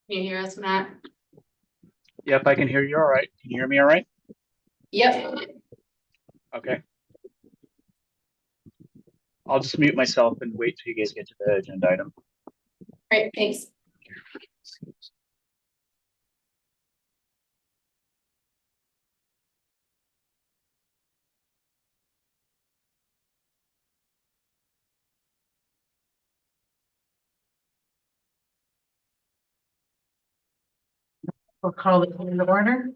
Can you hear us, Matt? Yep, I can hear you all right. Can you hear me all right? Yep. Okay. I'll just mute myself and wait till you guys get to the agenda item. Great, thanks. We'll call the meeting to order.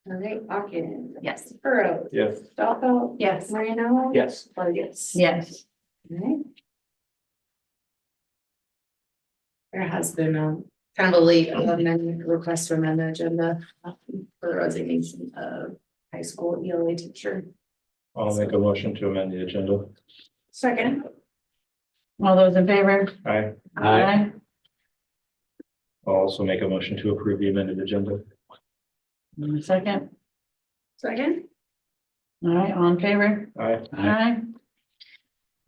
All right, Hawkins. Yes. Burrows. Yes. Stocko. Yes. Moreno. Yes. Vargas. Yes. All right. There has been kind of a late amendment request to amend the agenda for the resignation of high school ELA teacher. I'll make a motion to amend the agenda. Second. All those in favor? Aye. Aye. I'll also make a motion to approve the amended agenda. Second. Second. All right, all in favor? Aye. Aye.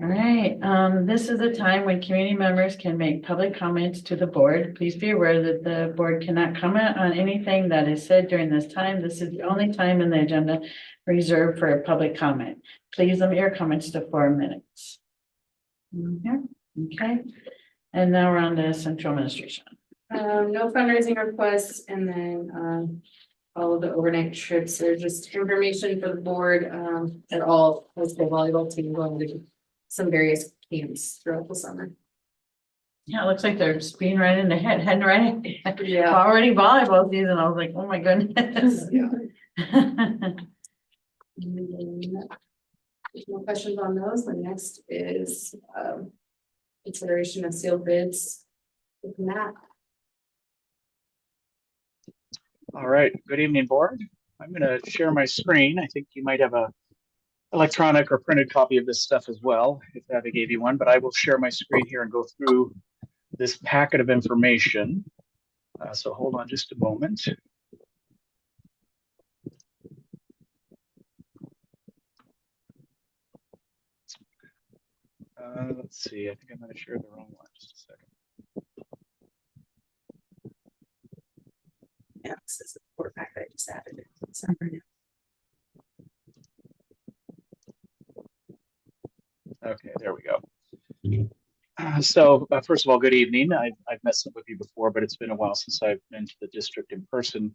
All right, this is a time when community members can make public comments to the board. Please be aware that the board cannot comment on anything that is said during this time. This is the only time in the agenda reserved for a public comment. Please limit your comments to 4 minutes. Okay, and now we're on to central administration. No fundraising requests, and then all of the overnight trips. They're just information for the board. At all high school volleyball team going to some various camps throughout the summer. Yeah, it looks like they're speeding right in the heading right in. Yeah. Already volleyball season. I was like, oh my goodness. Yeah. There's no questions on those. The next is consideration of sealed bids with Matt. All right. Good evening, board. I'm going to share my screen. I think you might have a electronic or printed copy of this stuff as well, if Abby gave you one, but I will share my screen here and go through this packet of information. So hold on just a moment. Let's see, I think I'm going to share the wrong one. Just a second. Yeah, this is the board pack that I just added. Sorry. Okay, there we go. So first of all, good evening. I've met some of you before, but it's been a while since I've been to the district in person.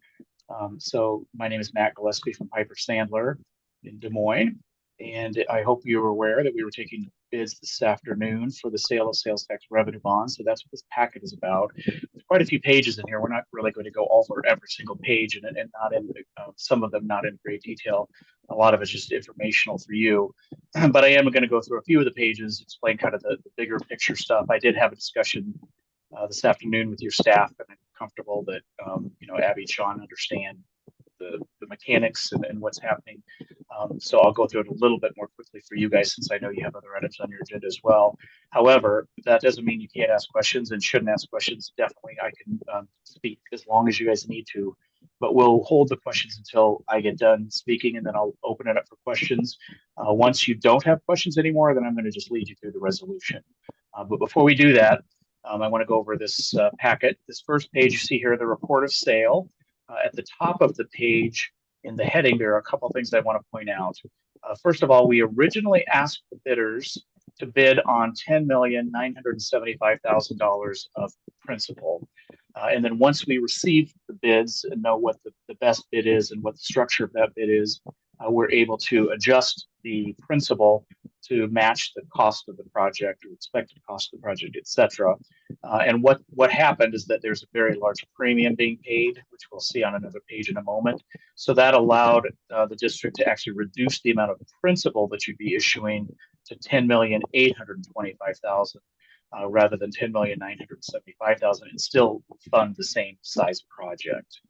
So my name is Matt Gillespie from Piper Sandler in Des Moines. And I hope you're aware that we were taking bids this afternoon for the sale of sales tax revenue bonds. So that's what this packet is about. There's quite a few pages in here. We're not really going to go over every single page and not in some of them not in great detail. A lot of it's just informational for you. But I am going to go through a few of the pages, explain kind of the bigger picture stuff. I did have a discussion this afternoon with your staff, and I'm comfortable that Abby and Sean understand the mechanics and what's happening. So I'll go through it a little bit more quickly for you guys, since I know you have other items on your agenda as well. However, that doesn't mean you can't ask questions and shouldn't ask questions. Definitely, I can speak as long as you guys need to, but we'll hold the questions until I get done speaking, and then I'll open it up for questions. Once you don't have questions anymore, then I'm going to just lead you through the resolution. But before we do that, I want to go over this packet. This first page you see here, the report of sale. At the top of the page in the heading, there are a couple of things I want to point out. First of all, we originally asked the bidders to bid on $10,975,000 of principal. And then once we receive the bids and know what the best bid is and what the structure of that bid is, we're able to adjust the principal to match the cost of the project or expected cost of the project, et cetera. And what happened is that there's a very large premium being paid, which we'll see on another page in a moment. So that allowed the district to actually reduce the amount of principal that you'd be issuing to $10,825,000 rather than $10,975,000, and still fund the same size project.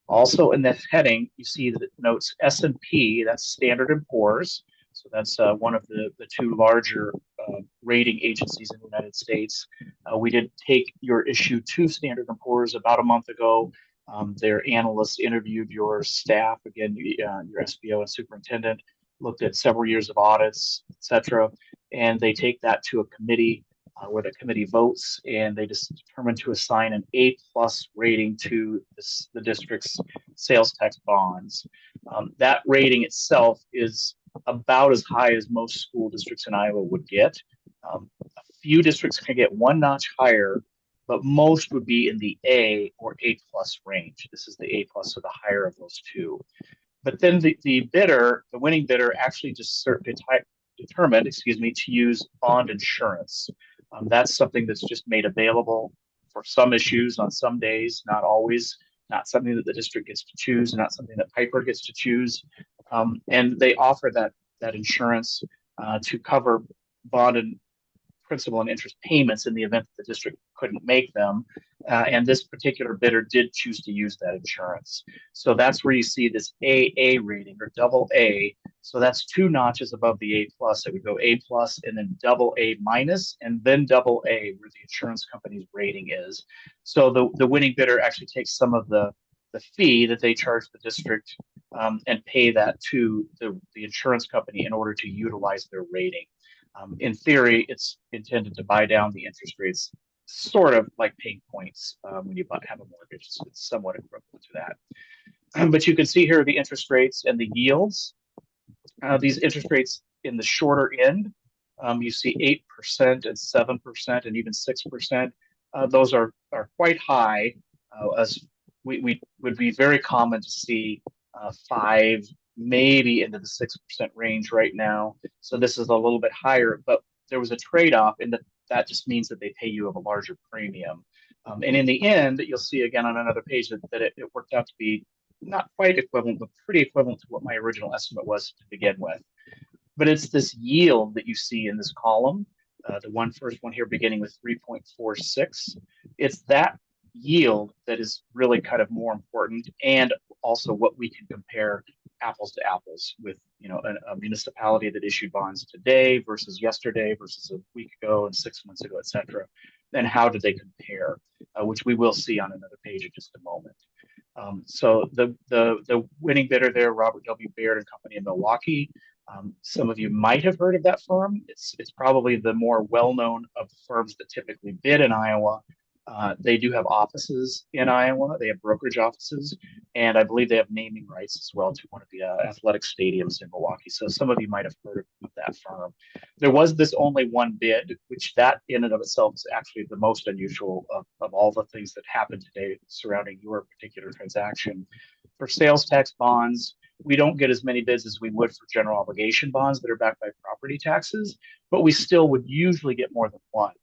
Also in this heading, you see that it notes S&P, that's Standard & Poor's. So that's one of the two larger rating agencies in the United States. We did take your issue to Standard & Poor's about a month ago. Their analysts interviewed your staff, again, your SBO and superintendent, looked at several years of audits, et cetera. And they take that to a committee where the committee votes and they just determine to assign an A+ rating to the district's sales tax bonds. That rating itself is about as high as most school districts in Iowa would get. A few districts can get one notch higher, but most would be in the A or A+ range. This is the A+, so the higher of those two. But then the winning bidder actually just determined, to use bond insurance. That's something that's just made available for some issues on some days, not always, not something that the district gets to choose, not something that Piper gets to choose. And they offer that insurance to cover bond and principal and interest payments in the event that the district couldn't make them. And this particular bidder did choose to use that insurance. So that's where you see this AA rating or double A. So that's two notches above the A+. It would go A+ and then double A minus and then double A where the insurance company's rating is. So the winning bidder actually takes some of the fee that they charge the district and pay that to the insurance company in order to utilize their rating. In theory, it's intended to buy down the interest rates, sort of like paying points when you have a mortgage. It's somewhat equivalent to that. But you can see here the interest rates and the yields. These interest rates in the shorter end, you see 8% and 7% and even 6%. Those are quite high, as we would be very common to see 5, maybe into the 6% range right now. So this is a little bit higher, but there was a trade-off in that just means that they pay you a larger premium. And in the end, you'll see again on another page that it worked out to be not quite equivalent, but pretty equivalent to what my original estimate was to begin with. But it's this yield that you see in this column, the first one here beginning with 3.46. It's that yield that is really kind of more important, and also what we can compare apples to apples with, a municipality that issued bonds today versus yesterday versus a week ago and 6 months ago, et cetera. And how did they compare, which we will see on another page in just a moment. So the winning bidder there, Robert W. Baird and Company in Milwaukee. Some of you might have heard of that firm. It's probably the more well-known of the firms that typically bid in Iowa. They do have offices in Iowa. They have brokerage offices, and I believe they have naming rights as well to one of the athletic stadiums in Milwaukee. So some of you might have heard of that firm. There was this only one bid, which that in and of itself is actually the most unusual of all the things that happened today surrounding your particular transaction. For sales tax bonds, we don't get as many bids as we would for general obligation bonds that are backed by property taxes, but we still would usually get more than one.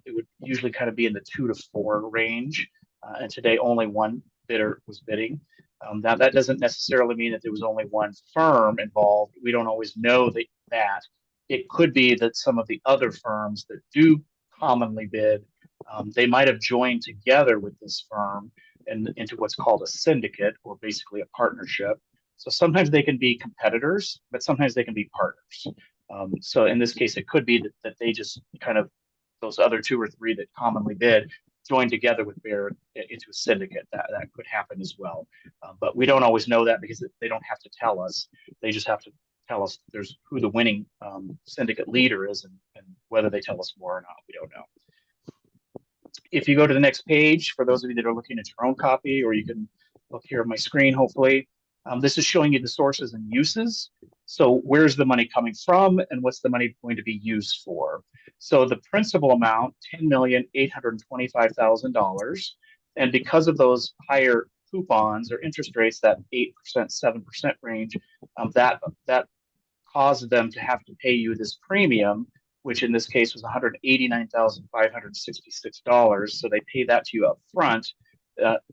It would usually kind of be in the 2 to 4 range. And today only one bidder was bidding. That doesn't necessarily mean that there was only one firm involved. We don't always know that. It could be that some of the other firms that do commonly bid, they might have joined together with this firm and into what's called a syndicate, or basically a partnership. So sometimes they can be competitors, but sometimes they can be partners. So in this case, it could be that they just kind of, those other 2 or 3 that commonly bid, join together with Baird into a syndicate. That could happen as well. But we don't always know that because they don't have to tell us. They just have to tell us who the winning syndicate leader is, and whether they tell us more or not, we don't know. If you go to the next page, for those of you that are looking at your own copy, or you can look here on my screen, hopefully, this is showing you the sources and uses. So where's the money coming from, and what's the money going to be used for? So the principal amount, $10,825,000. And because of those higher coupons or interest rates, that 8%, 7% range, that caused them to have to pay you this premium, which in this case was $189,566. So they pay that to you up front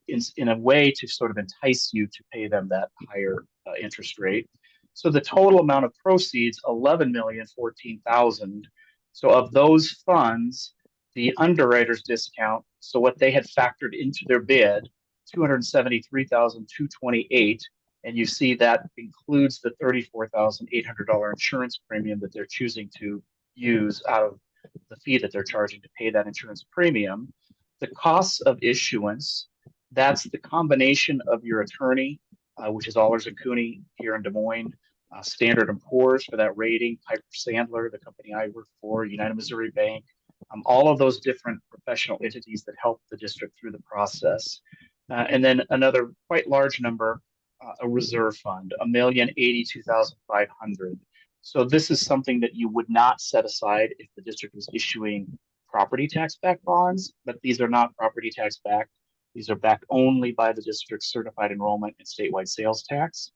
in a way to sort of entice you to pay them that higher interest rate. So the total amount of proceeds, $11,014,000. So of those funds, the underwriter's discount, so what they had factored into their bid, $273,228, and you see that includes the $34,800 insurance premium that they're choosing to use out of the fee that they're charging to pay that insurance premium. The costs of issuance, that's the combination of your attorney, which is Allers and Cooney here in Des Moines, Standard & Poor's for that rating, Piper Sandler, the company I work for, United Missouri Bank, all of those different professional entities that help the district through the process. And then another quite large number, a reserve fund, $1,082,500. So this is something that you would not set aside if the district was issuing property tax backed bonds, but these are not property tax backed. These are backed only by the district's certified enrollment and statewide sales tax.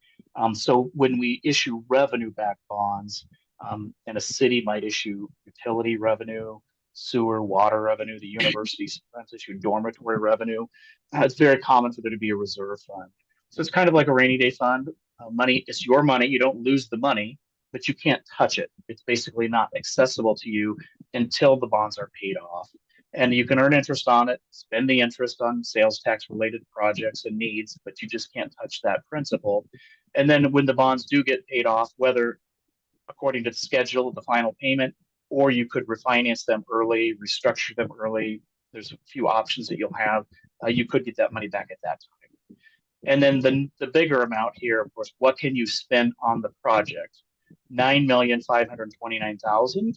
So when we issue revenue backed bonds, and a city might issue utility revenue, sewer, water revenue, the university sometimes issue dormitory revenue. It's very common for there to be a reserve fund. So it's kind of like a rainy day fund. Money, it's your money. You don't lose the money, but you can't touch it. It's basically not accessible to you until the bonds are paid off. And you can earn interest on it, spend the interest on sales tax related projects and needs, but you just can't touch that principal. And then when the bonds do get paid off, whether according to the schedule of the final payment, or you could refinance them early, restructure them early. There's a few options that you'll have. You could get that money back at that time. And then the bigger amount here, of course, what can you spend on the project? $9,529,000.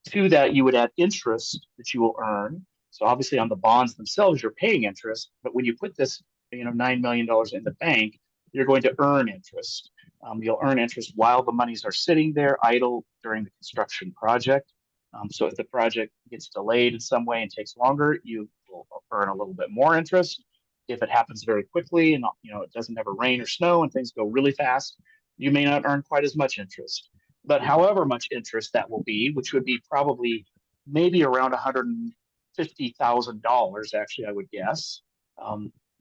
To that, you would add interest that you will earn. So obviously on the bonds themselves, you're paying interest, but when you put this, $9 million in the bank, you're going to earn interest. You'll earn interest while the monies are sitting there idle during the construction project. So if the project gets delayed in some way and takes longer, you will earn a little bit more interest. If it happens very quickly and it doesn't ever rain or snow and things go really fast, you may not earn quite as much interest. But however much interest that will be, which would be probably maybe around $150,000, actually, I would guess,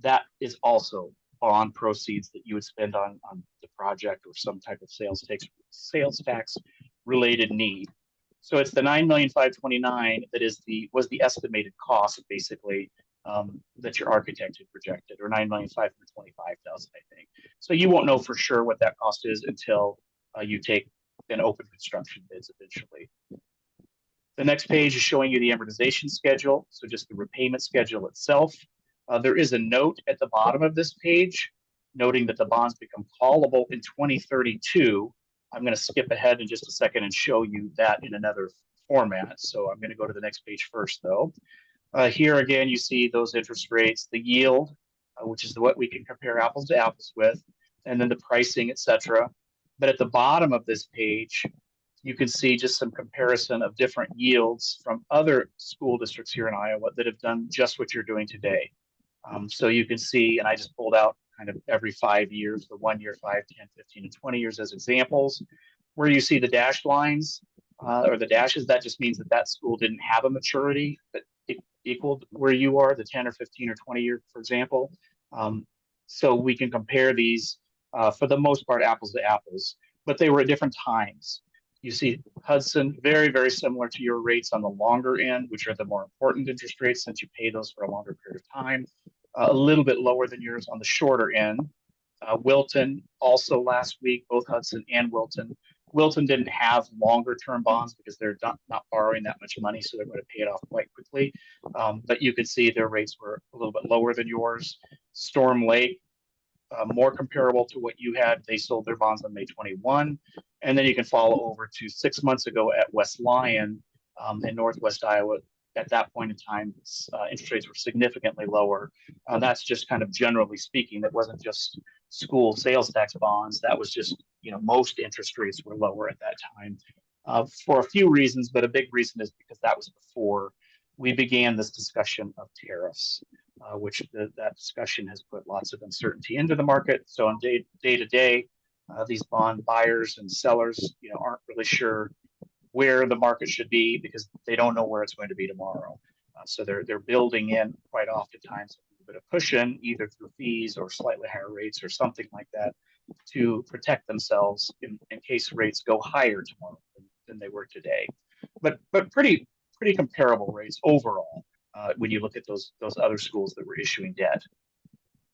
that is also bond proceeds that you would spend on the project or some type of sales tax related need. So it's the $9,529,000 that was the estimated cost basically that your architect had projected, or $9,525,000, I think. So you won't know for sure what that cost is until you take an open construction bids eventually. The next page is showing you the amortization schedule, so just the repayment schedule itself. There is a note at the bottom of this page noting that the bonds become callable in 2032. I'm going to skip ahead in just a second and show you that in another format. So I'm going to go to the next page first, though. Here again, you see those interest rates, the yield, which is what we can compare apples to apples with, and then the pricing, etc. But at the bottom of this page, you can see just some comparison of different yields from other school districts here in Iowa that have done just what you're doing today. So you can see, and I just pulled out kind of every 5 years, the 1 year, 5, 10, 15, and 20 years as examples. Where you see the dashed lines or the dashes, that just means that that school didn't have a maturity that equaled where you are, the 10 or 15 or 20 year, for example. So we can compare these for the most part apples to apples, but they were at different times. You see Hudson, very, very similar to your rates on the longer end, which are the more important interest rates since you pay those for a longer period of time. A little bit lower than yours on the shorter end. Wilton, also last week, both Hudson and Wilton. Wilton didn't have longer term bonds because they're not borrowing that much money, so they're going to pay it off quite quickly. But you could see their rates were a little bit lower than yours. Storm Lake, more comparable to what you had. They sold their bonds on May 21. And then you can follow over to 6 months ago at West Lyon in Northwest Iowa. At that point in time, interest rates were significantly lower. That's just kind of generally speaking. That wasn't just school sales tax bonds. That was just, most interest rates were lower at that time for a few reasons, but a big reason is because that was before we began this discussion of tariffs, which that discussion has put lots of uncertainty into the market. So on day to day, these bond buyers and sellers, aren't really sure where the market should be because they don't know where it's going to be tomorrow. So they're building in quite oftentimes a little bit of cushion, either through fees or slightly higher rates or something like that, to protect themselves in case rates go higher tomorrow than they were today. But pretty comparable rates overall when you look at those other schools that were issuing debt.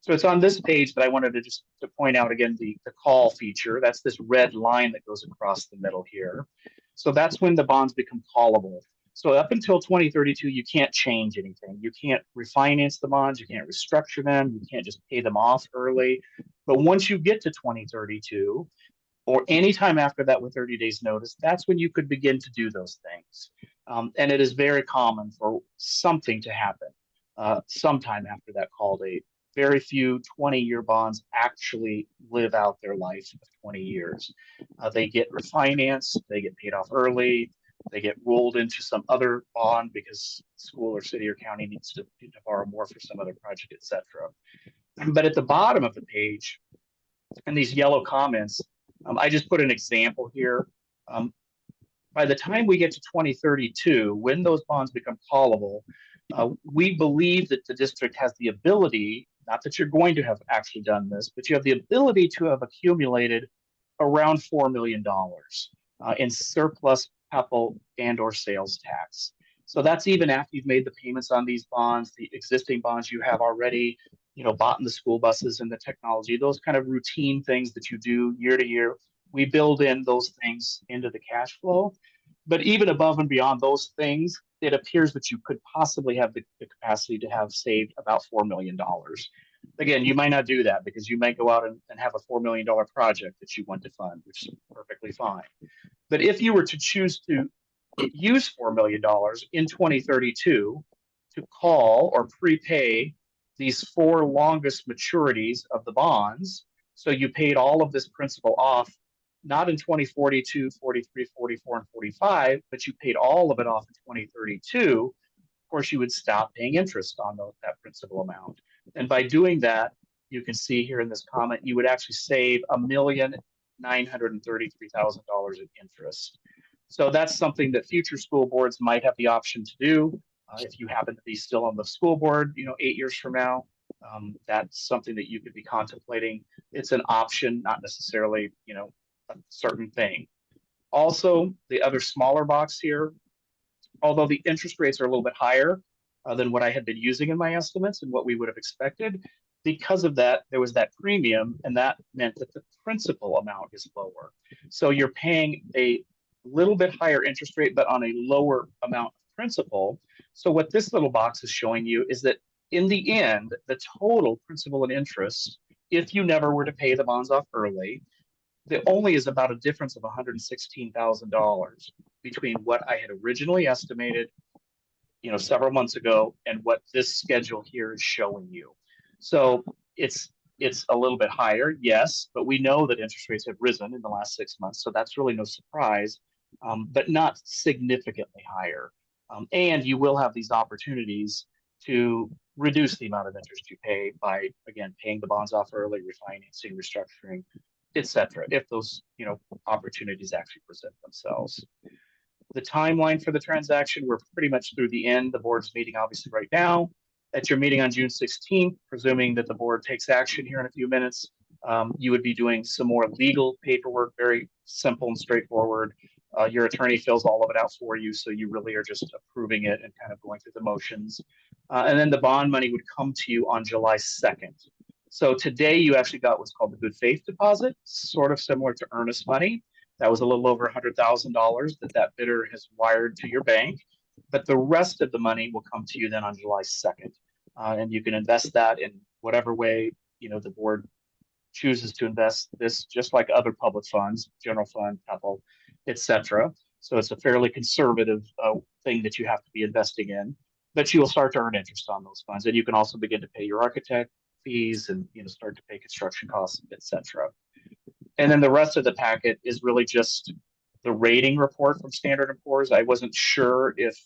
So it's on this page that I wanted to point out again the call feature. That's this red line that goes across the middle here. So that's when the bonds become callable. So up until 2032, you can't change anything. You can't refinance the bonds. You can't restructure them. You can't just pay them off early. But once you get to 2032, or any time after that with 30 days notice, that's when you could begin to do those things. And it is very common for something to happen sometime after that call date. Very few 20-year bonds actually live out their life of 20 years. They get refinanced, they get paid off early, they get rolled into some other bond because school or city or county needs to borrow more for some other project, etc. But at the bottom of the page, in these yellow comments, I just put an example here. By the time we get to 2032, when those bonds become callable, we believe that the district has the ability, not that you're going to have actually done this, but you have the ability to have accumulated around $4 million in surplus capital and or sales tax. So that's even after you've made the payments on these bonds, the existing bonds you have already, bought in the school buses and the technology, those kind of routine things that you do year to year. We build in those things into the cash flow. But even above and beyond those things, it appears that you could possibly have the capacity to have saved about $4 million. Again, you might not do that because you might go out and have a $4 million project that you want to fund, which is perfectly fine. But if you were to choose to use $4 million in 2032 to call or prepay these 4 longest maturities of the bonds, so you paid all of this principal off, not in 2042, 43, 44, and 45, but you paid all of it off in 2032, of course, you would stop paying interest on that principal amount. And by doing that, you can see here in this comment, you would actually save $1,933,000 in interest. So that's something that future school boards might have the option to do. If you happen to be still on the school board, 8 years from now, that's something that you could be contemplating. It's an option, not necessarily, a certain thing. Also, the other smaller box here, although the interest rates are a little bit higher than what I had been using in my estimates and what we would have expected, because of that, there was that premium, and that meant that the principal amount is lower. So you're paying a little bit higher interest rate, but on a lower amount of principal. So what this little box is showing you is that in the end, the total principal and interest, if you never were to pay the bonds off early, there only is about a difference of $116,000 between what I had originally estimated, several months ago, and what this schedule here is showing you. So it's a little bit higher, yes, but we know that interest rates have risen in the last 6 months, so that's really no surprise, but not significantly higher. And you will have these opportunities to reduce the amount of interest you pay by, again, paying the bonds off early, refinancing, restructuring, etc. if those opportunities actually present themselves. The timeline for the transaction, we're pretty much through the end. The board's meeting obviously right now. At your meeting on June 16th, presuming that the board takes action here in a few minutes, you would be doing some more legal paperwork, very simple and straightforward. Your attorney fills all of it out for you, so you really are just approving it and kind of going through the motions. And then the bond money would come to you on July 2nd. So today you actually got what's called the good faith deposit, sort of similar to earnest money. That was a little over $100,000 that bidder has wired to your bank. But the rest of the money will come to you then on July 2nd. And you can invest that in whatever way, the board chooses to invest this, just like other public funds, general fund, capital, etc. So it's a fairly conservative thing that you have to be investing in, but you will start to earn interest on those funds. And you can also begin to pay your architect fees and start to pay construction costs, etc. And then the rest of the packet is really just the rating report from Standard & Poor's. I wasn't sure if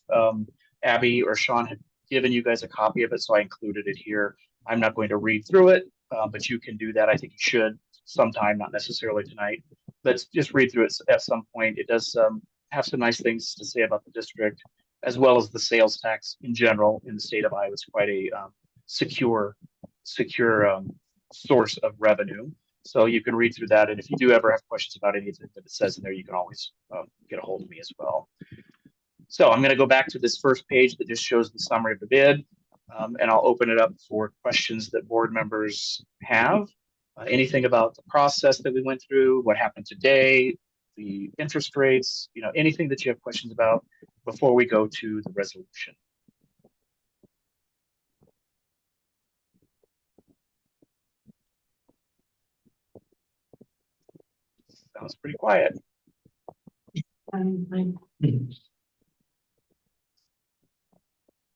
Abby or Sean had given you guys a copy of it, so I included it here. I'm not going to read through it, but you can do that. I think you should sometime, not necessarily tonight, but just read through it at some point. It does have some nice things to say about the district, as well as the sales tax in general in the state of Iowa. It's quite a secure source of revenue. So you can read through that. And if you do ever have questions about anything that it says in there, you can always get a hold of me as well. So I'm going to go back to this first page that just shows the summary of the bid. And I'll open it up for questions that board members have. Anything about the process that we went through, what happened today, the interest rates, anything that you have questions about before we go to the resolution. Sounds pretty quiet.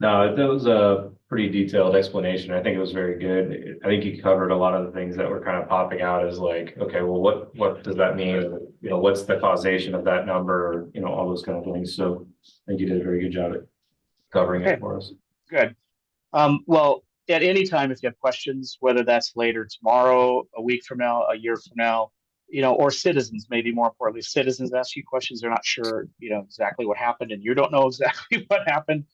No, that was a pretty detailed explanation. I think it was very good. I think you covered a lot of the things that were kind of popping out as like, okay, well, what does that mean? You know, what's the causation of that number? You know, all those kind of things. So I think you did a very good job at covering Okay. it for us. Good. Well, at any time, if you have questions, whether that's later tomorrow, a week from now, a year from now, or citizens, maybe more importantly, citizens ask you questions, they're not sure, exactly what happened and you don't know exactly what happened.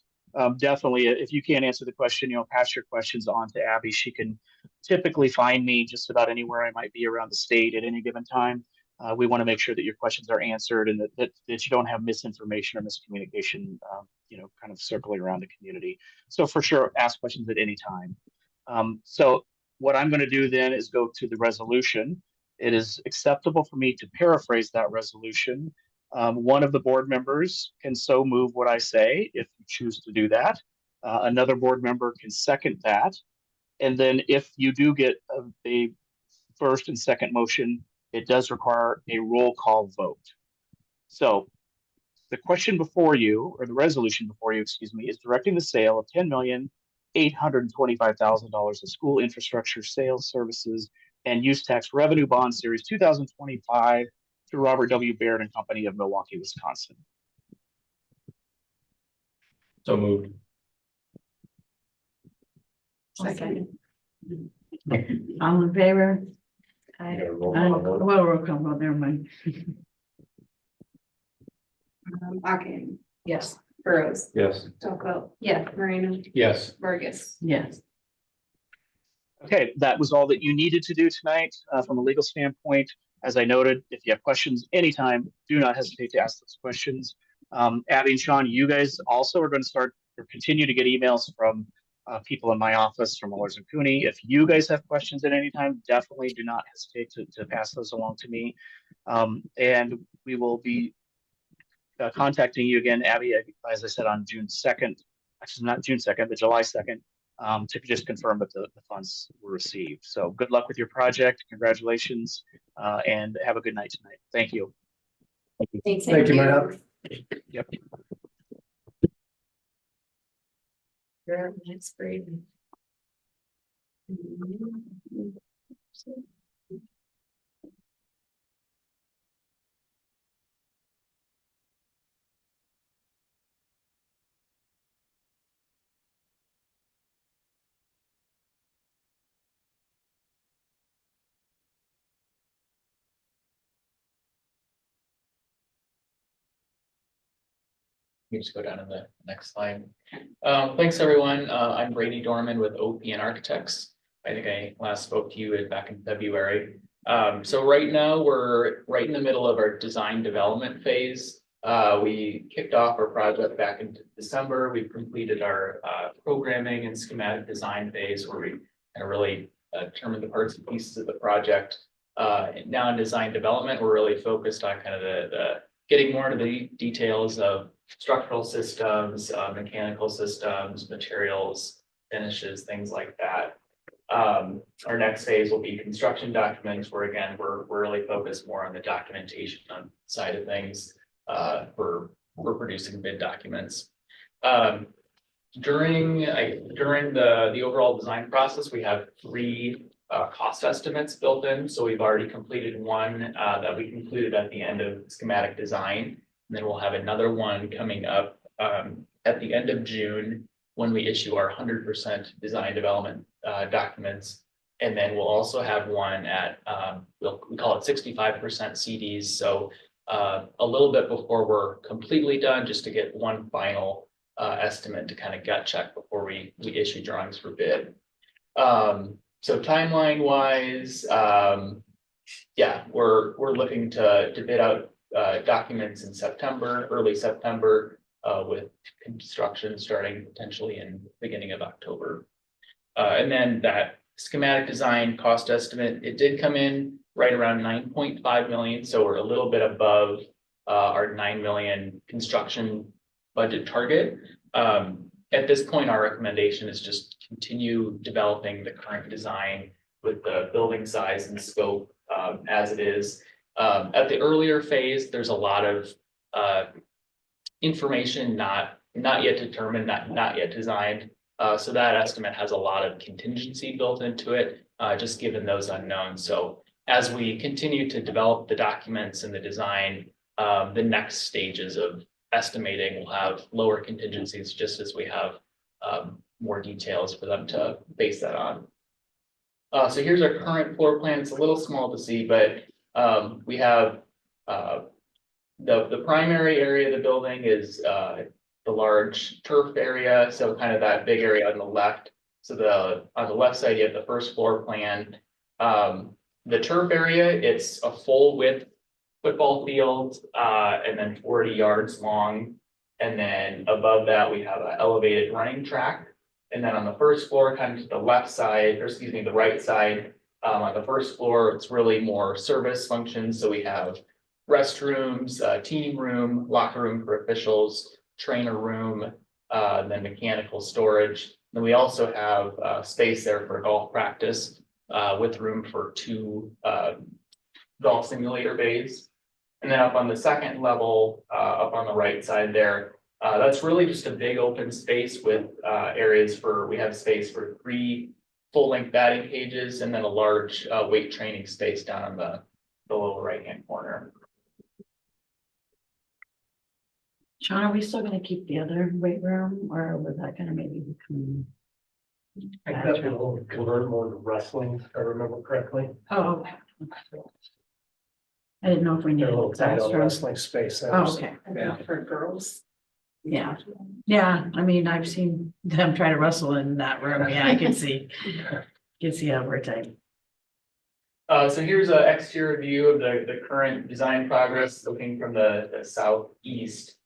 Definitely, if you can't answer the question, pass your questions on to Abby. She can typically find me just about anywhere I might be around the state at any given time. We want to make sure that your questions are answered and that you don't have misinformation or miscommunication, kind of circling around the community. So for sure, ask questions at any time. So what I'm going to do then is go to the resolution. It is acceptable for me to paraphrase that resolution. One of the board members can so move what I say if you choose to do that. Another board member can second that. And then if you do get a first and second motion, it does require a roll call vote. So the question before you, or the resolution before you, excuse me, is directing the sale of $10,825,000 of school infrastructure sales services and use tax revenue bond series 2025 to Robert W. Baird and Company of Milwaukee, Wisconsin. So moved. Second. All in favor? You gotta roll Aye. call vote. Well, roll call vote, never mind. Akin, Yes. Burrows, Yes. Delco, yeah, Moreno, Yes. Vargas. Yes. Okay, that was all that you needed to do tonight from a legal standpoint. As I noted, if you have questions anytime, do not hesitate to ask those questions. Abby and Sean, you guys also are going to start or continue to get emails from people in my office, from Allers and Cooney. If you guys have questions at any time, definitely do not hesitate to pass those along to me. And we will be contacting you again, Abby, as I said, on June 2nd, actually not June 2nd, but July 2nd, to just confirm that the funds were received. So good luck with your project. Congratulations, and have a good night tonight. Thank you. Thanks. Thank you, Matt. Yep. That's great. You just go down to the next slide. Thanks, everyone. I'm Brady Dorman with OPN Architects. I think I last spoke to you back in February. So right now we're right in the middle of our design development phase. We kicked off our project back in December. We've completed our programming and schematic design phase where we kind of really determined the parts and pieces of the project. Now in design development, we're really focused on kind of the getting more into the details of structural systems, mechanical systems, materials, finishes, things like that. Our next phase will be construction documents, where again, we're really focused more on the documentation side of things. For producing bid documents. During the overall design process, we have 3 cost estimates built in. So we've already completed one that we concluded at the end of schematic design. And then we'll have another one coming up at the end of June when we issue our 100% design development documents. And then we'll also have one at, we call it 65% CDs. So a little bit before we're completely done, just to get one final estimate to kind of gut check before we issue drawings for bid. So timeline wise, yeah, we're looking to bid out documents in September, early September, with construction starting potentially in beginning of October. And then that schematic design cost estimate, it did come in right around 9.5 million. So we're a little bit above our 9 million construction budget target. At this point, our recommendation is just continue developing the current design with the building size and scope as it is. At the earlier phase, there's a lot of information not not yet determined, not yet designed. So that estimate has a lot of contingency built into it, just given those unknowns. So as we continue to develop the documents and the design, the next stages of estimating will have lower contingencies, just as we have more details for them to base that on. So here's our current floor plan. It's a little small to see, but we have the primary area of the building is the large turf area, so kind of that big area on the left. So on the left side, you have the first floor plan. The turf area, it's a full width football field, and then 40 yards long. And then above that, we have an elevated running track. And then on the first floor, kind of to the left side, or excuse me, the right side, on the first floor, it's really more service functions. So we have restrooms, team room, locker room for officials, trainer room, then mechanical storage. Then we also have space there for golf practice, with room for 2 golf simulator bays. And then up on the second level, up on the right side there, that's really just a big open space with areas we have space for 3 full-length batting cages and then a large weight training space down on the lower right-hand corner. Sean, are we still gonna keep the other weight room, or was that gonna maybe become? I think that's gonna convert more to wrestling, if I remember correctly. Oh, okay. I didn't know if we They're a needed little tight on classroom. wrestling space. there, Oh, so, okay. Yeah. For girls. Yeah, yeah, I mean, I've seen them try to wrestle in that room, yeah, I can see how we're tight. So here's an exterior view of the current design progress, looking from the southeast.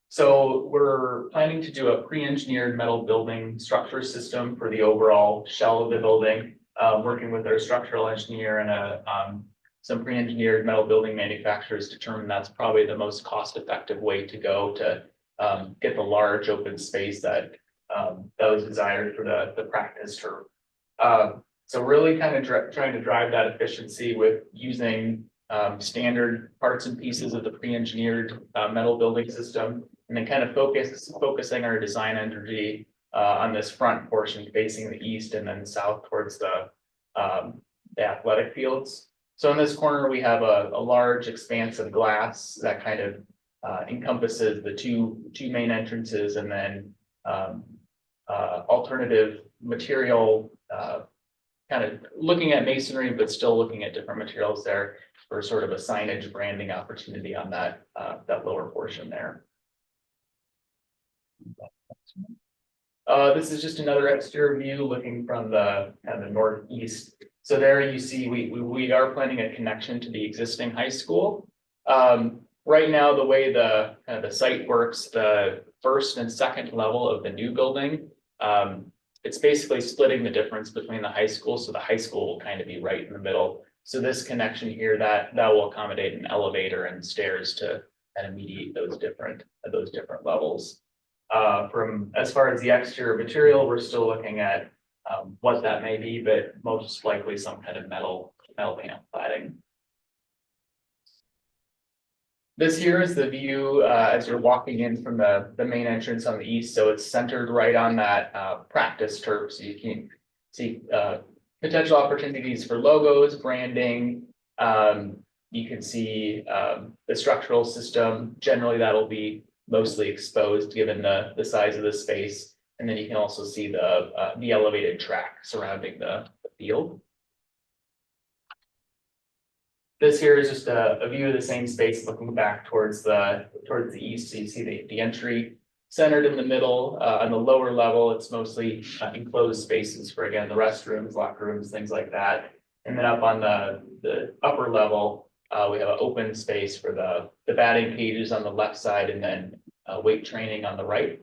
So we're planning to do a pre-engineered metal building structure system for the overall shell of the building, working with our structural engineer and some pre-engineered metal building manufacturers determine that's probably the most cost-effective way to go to get the large open space that was desired for the practice turf. So really kind of trying to drive that efficiency with using standard parts and pieces of the pre-engineered metal building system, and then kind of focusing our design energy on this front portion facing the east and then south towards the athletic fields. So in this corner, we have a large expanse of glass that kind of encompasses the two main entrances, and then alternative material, kind of looking at masonry, but still looking at different materials there for sort of a signage branding opportunity on that lower portion there. This is just another exterior view looking from the kind of the northeast. So there you see we are planning a connection to the existing high school. Right now, the way the kind of the site works, the first and second level of the new building, it's basically splitting the difference between the high school. So the high school will kind of be right in the middle. So this connection here, that will accommodate an elevator and stairs to kind of mediate those different levels. From as far as the exterior material, we're still looking at what that may be, but most likely some kind of metal panel cladding. This here is the view as you're walking in from the main entrance on the east. So it's centered right on that practice turf. So you can see potential opportunities for logos, branding. You can see the structural system. Generally, that'll be mostly exposed given the size of the space. And then you can also see the elevated track surrounding the field. This here is just a view of the same space looking back towards the east. So you see the entry centered in the middle. On the lower level, it's mostly enclosed spaces for, again, the restrooms, locker rooms, things like that. And then up on the upper level, we have an open space for the batting cages on the left side, and then weight training on the right.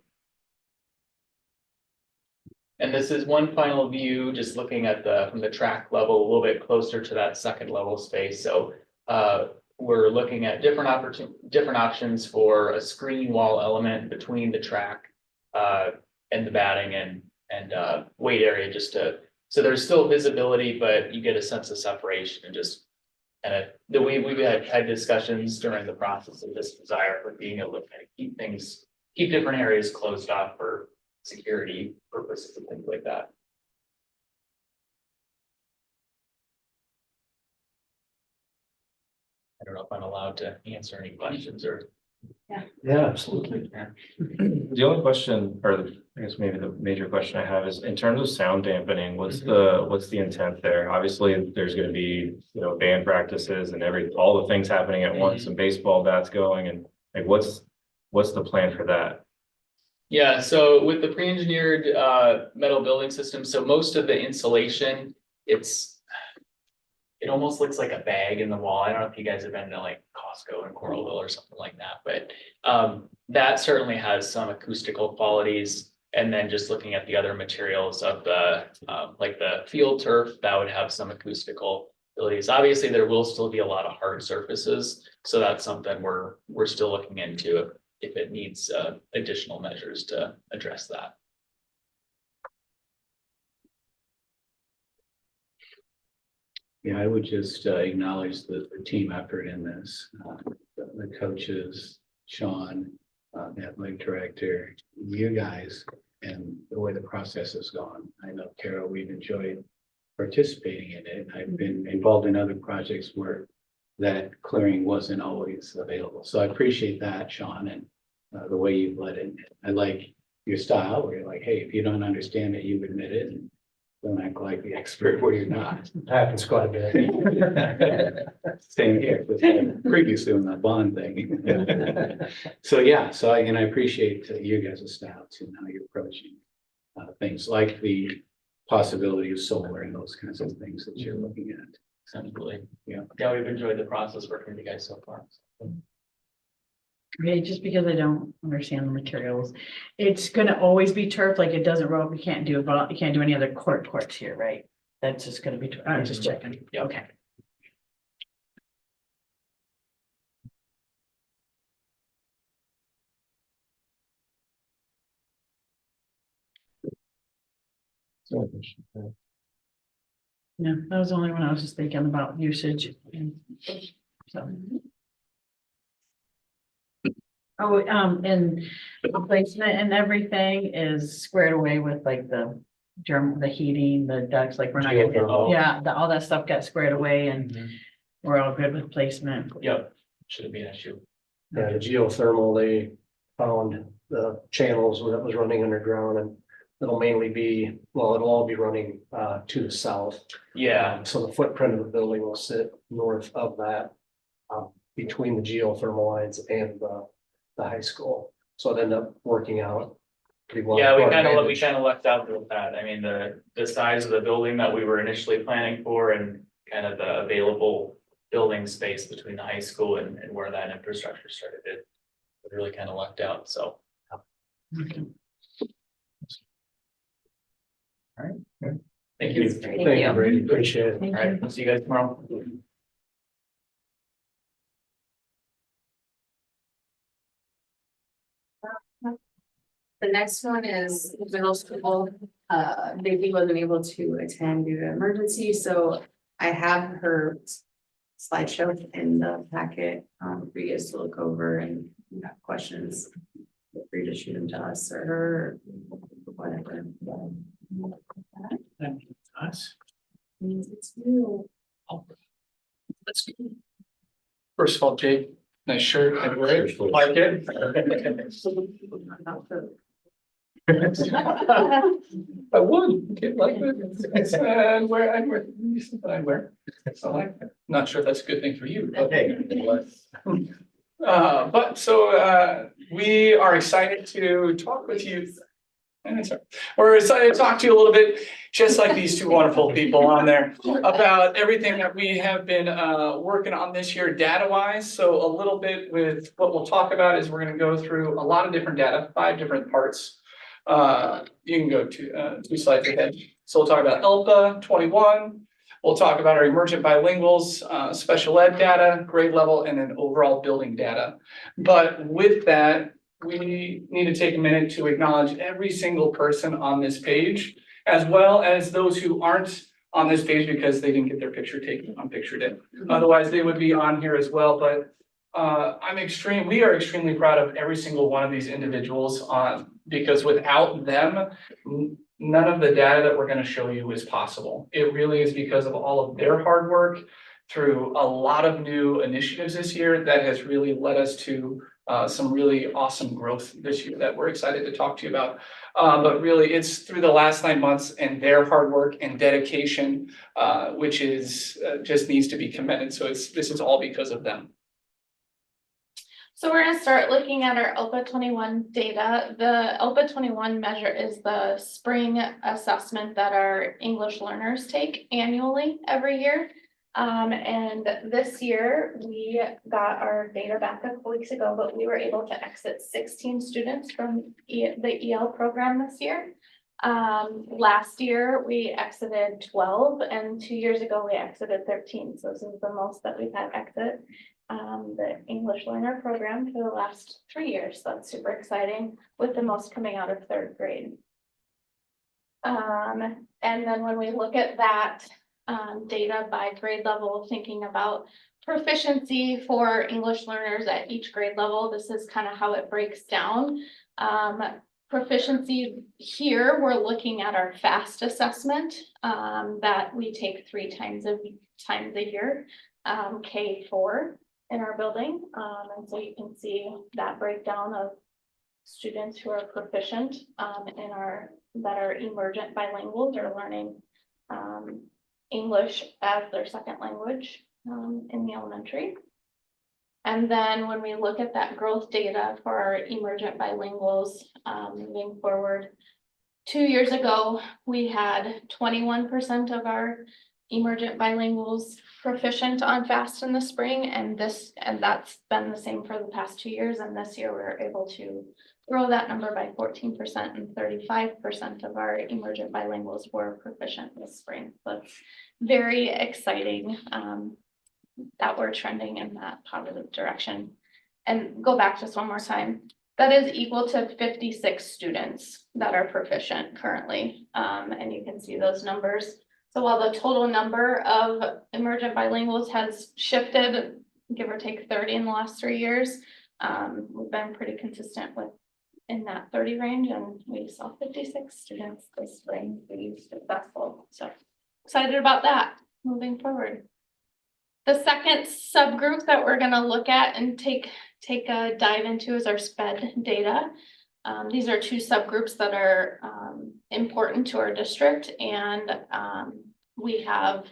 And this is one final view, just looking at from the track level, a little bit closer to that second level space. So we're looking at different options for a screen wall element between the track and the batting and weight area, so there's still visibility, but you get a sense of separation, and just we've had discussions during the process of this desire for being able to kind of keep things keep different areas closed off for security purposes and things like that. I don't know if I'm allowed to answer any questions or. Yeah, absolutely. The only question, or I guess maybe the major question I have is in terms of sound dampening, what's the intent there? Obviously, there's gonna be, you know, band practices and all the things happening at once and baseball bats going and like, what's the plan for that? Yeah, so with the pre-engineered metal building system, so most of the insulation, it almost looks like a bag in the wall. I don't know if you guys have been to like Costco and Coralville or something like that, but that certainly has some acoustical qualities. And then just looking at the other materials of the like the field turf, that would have some acoustical abilities. Obviously, there will still be a lot of hard surfaces, so that's something we're still looking into if it needs additional measures to address that. Yeah, I would just acknowledge the team effort in this, the coaches, Sean, athletic director, you guys, and the way the process has gone. I know, Carol, we've enjoyed participating in it. I've been involved in other projects where that clearing wasn't always available. So I appreciate that, Sean, and the way you've led it. I like your style where you're like, hey, if you don't understand it, you admit it. And don't act like the expert where you're not. Happens quite a bit. Same here, previously on that bond thing. So, yeah, and I appreciate you guys' style too, and how you're approaching things like the possibility of solar and those kinds of things that you're looking at. Absolutely. Yeah. Yeah, we've enjoyed the process working with you guys so far. Okay, just because I don't understand the materials, it's gonna always be turf, like it doesn't roll, you can't do any other courts here, right? That's just gonna be, I'm just checking, Yeah. okay. Yeah, that was the only one I was just thinking about usage and so. Oh, and the placement and everything is squared away with like the heating, the ducts, like we're not gonna, Geothermal. yeah, all that stuff got squared away and we're all good with placement. Yep, shouldn't be an issue. Yeah, the geothermal, they found the channels that was running underground and it'll mainly be, well, it'll all be running to the south. Yeah, So the footprint of the building will sit north of that, between the geothermal lines and the high school. So it ended up working out pretty well. yeah, we kind of lucked out with that. I mean, the size of the building that we were initially planning for and kind of the available building space between the high school and where that infrastructure started, it really kind of lucked out, so. Okay. All right. Thank you. Thank you, Brady. Appreciate it. Thank All you. right, we'll see you guys tomorrow. The next one is middle school. Baby wasn't able to attend due to emergency, so I have her slideshow in the packet for you guys to look over, and if you have questions, feel free to shoot them to us or her, or whatever. Us. Means it's new. That's good. First of all, Jake, nice shirt. I wear it, like it. I would get like it. I wear something I wear. So I'm not sure if that's a good thing for you. But so we are excited to talk with you. We're excited to talk to you a little bit, just like these two wonderful people on there, about everything that we have been working on this year data-wise. So a little bit with what we'll talk about is we're going to go through a lot of different data, 5 different parts. You can go to 2 slides ahead. So we'll talk about ELPA 21. We'll talk about our emergent bilinguals, special ed data, grade level, and then overall building data. But with that, we need to take a minute to acknowledge every single person on this page, as well as those who aren't on this page because they didn't get their picture taken on picture day. Otherwise, they would be on here as well. But we are extremely proud of every single one of these individuals, because without them, none of the data that we're gonna show you is possible. It really is because of all of their hard work through a lot of new initiatives this year that has really led us to some really awesome growth this year that we're excited to talk to you about. But really, it's through the last 9 months and their hard work and dedication, which is just needs to be commended. So this is all because of them. So we're gonna start looking at our ELPA 21 data. The ELPA 21 measure is the spring assessment that our English learners take annually every year. And this year we got our data back a couple weeks ago, but we were able to exit 16 students from the EL program this year. Last year we exited 12 and 2 years ago we exited 13. So this is the most that we've had exit the English learner program for the last 3 years. So that's super exciting, with the most coming out of 3rd grade. And then when we look at that data by grade level, thinking about proficiency for English learners at each grade level, this is kind of how it breaks down. Proficiency here, we're looking at our FAST assessment that we take 3 times a year, K4 in our building. And so you can see that breakdown of students who are proficient that are emergent bilinguals or learning English as their second language in the elementary. And then when we look at that growth data for our emergent bilinguals moving forward, 2 years ago, we had 21% of our emergent bilinguals proficient on FAST in the spring, and that's been the same for the past 2 years. And this year we're able to grow that number by 14%, and 35% of our emergent bilinguals were proficient this spring. So it's very exciting that we're trending in that positive direction. And go back just one more time. That is equal to 56 students that are proficient currently. And you can see those numbers. So while the total number of emergent bilinguals has shifted, give or take 30 in the last 3 years, we've been pretty consistent in that 30 range, and we saw 56 students this spring be successful. So excited about that moving forward. The second subgroup that we're going to look at and take a dive into is our SPED data. These are 2 subgroups that are important to our district, and we have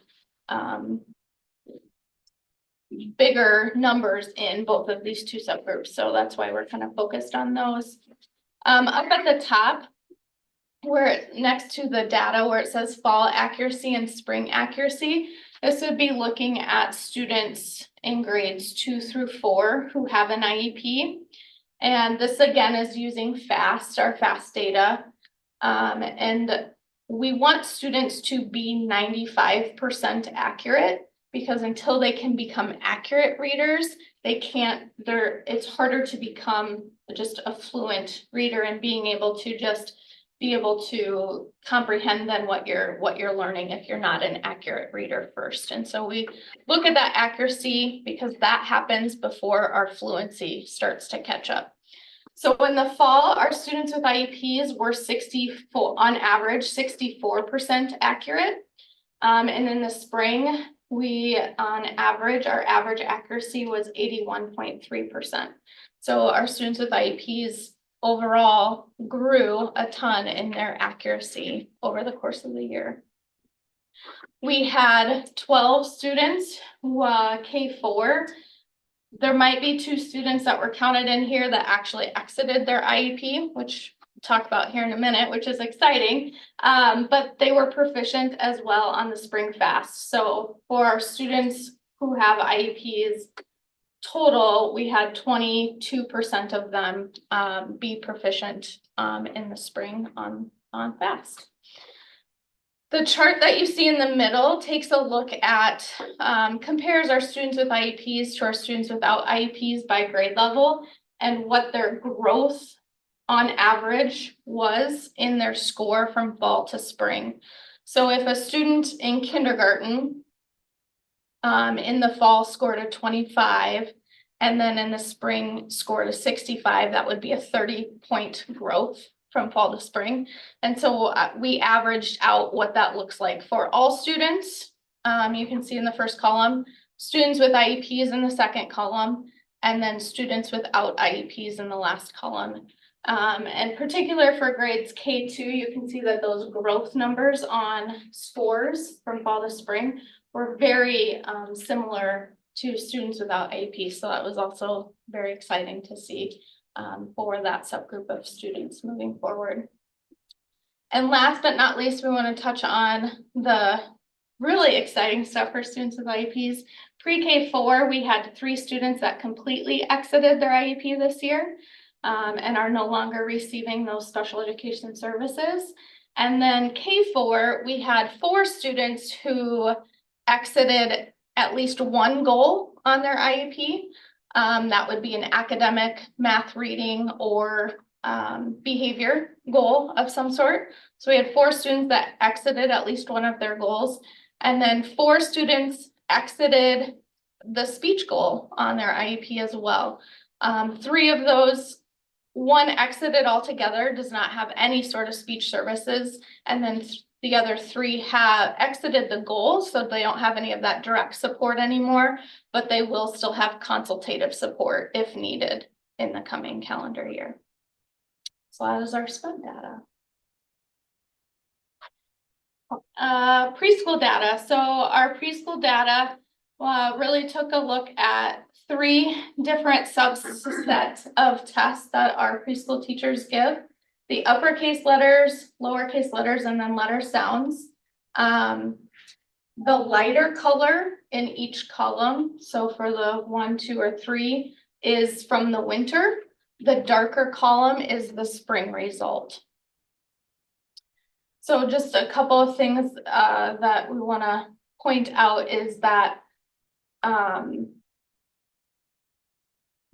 bigger numbers in both of these 2 subgroups. So that's why we're kind of focused on those. Up at the top, where next to the data where it says fall accuracy and spring accuracy, this would be looking at students in grades 2 through 4 who have an IEP. And this again is using FAST, our FAST data. And we want students to be 95% accurate, because until they can become accurate readers, it's harder to become just a fluent reader and being able to comprehend then what you're learning if you're not an accurate reader first. And so we look at that accuracy because that happens before our fluency starts to catch up. So in the fall, our students with IEPs were on average 64% accurate. And in the spring, our average accuracy was 81.3%. So our students with IEPs overall grew a ton in their accuracy over the course of the year. We had 12 students who K4. There might be 2 students that were counted in here that actually exited their IEP, which we'll talk about here in a minute, which is exciting. But they were proficient as well on the spring FAST. So for our students who have IEPs, total, we had 22% of them be proficient in the spring on FAST. The chart that you see in the middle takes a look at, compares our students with IEPs to our students without IEPs by grade level and what their growth on average was in their score from fall to spring. So if a student in kindergarten in the fall scored a 25 And then in the spring scored a 65, that would be a 30-point growth from fall to spring. And so we averaged out what that looks like for all students. You can see in the first column, students with IEPs in the second column, and then students without IEPs in the last column. And particular for grades K2, you can see that those growth numbers on scores from fall to spring were very similar to students without IEP. So that was also very exciting to see for that subgroup of students moving forward. And last but not least, we want to touch on the really exciting stuff for students with IEPs. Pre-K4, we had 3 students that completely exited their IEP this year and are no longer receiving those special education services. And then K4, we had 4 students who exited at least one goal on their IEP. That would be an academic, math, reading, or behavior goal of some sort. So we had 4 students that exited at least one of their goals. And then 4 students exited the speech goal on their IEP as well. 3 of those, 1 exited altogether, does not have any sort of speech services. And then the other 3 have exited the goal, so they don't have any of that direct support anymore, but they will still have consultative support if needed in the coming calendar year. So that is our SPED data. Preschool data. So our preschool data really took a look at 3 different subsets of tests that our preschool teachers give. The uppercase letters, lowercase letters, and then letter sounds. The lighter color in each column, so for the 1, 2, or 3, is from the winter. The darker column is the spring result. So just a couple of things that we want to point out is that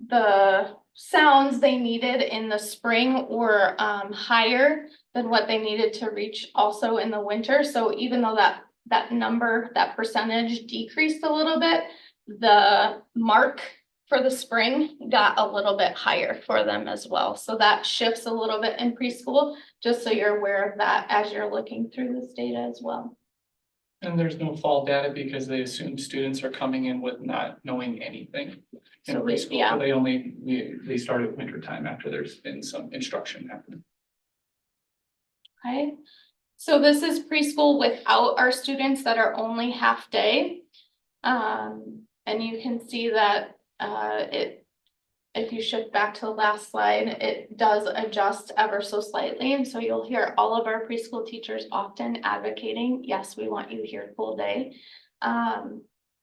the sounds they needed in the spring were higher than what they needed to reach also in the winter. So even though that number, that percentage decreased a little bit, the mark for the spring got a little bit higher for them as well. So that shifts a little bit in preschool, just so you're aware of that as you're looking through this data as well. And there's no fall data because they assume students are coming in with not knowing anything in So preschool. yeah. But they start at winter time after there's been some instruction happening. Okay, so this is preschool without our students that are only half day. And you can see that if you shift back to the last slide, it does adjust ever so slightly. And so you'll hear all of our preschool teachers often advocating, yes, we want you here full day.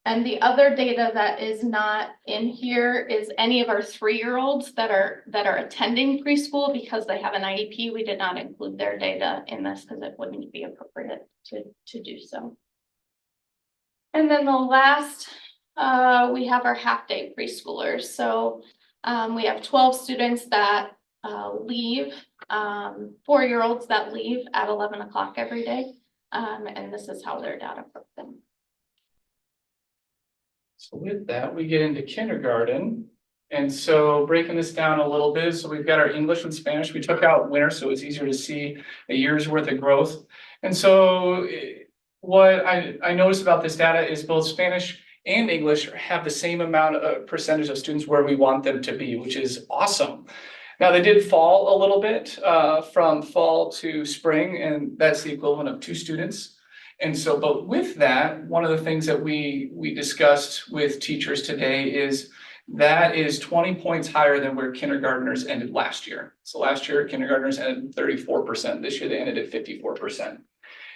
And the other data that is not in here is any of our 3-year-olds that are attending preschool because they have an IEP. We did not include their data in this because it wouldn't be appropriate to do so. And then the last, we have our half-day preschoolers. So we have 12 students that leave, 4-year-olds that leave at 11 o'clock every day. And this is how their data broke them. So with that, we get into kindergarten. And so breaking this down a little bit, so we've got our English and Spanish. We took out winter, so it's easier to see a year's worth of growth. And so what I noticed about this data is both Spanish and English have the same amount of percentage of students where we want them to be, which is awesome. Now they did fall a little bit from fall to spring, and that's the equivalent of 2 students. And so, but with that, one of the things that we discussed with teachers today is that is 20 points higher than where kindergartners ended last year. So last year, kindergartners ended 34%. This year, they ended at 54%.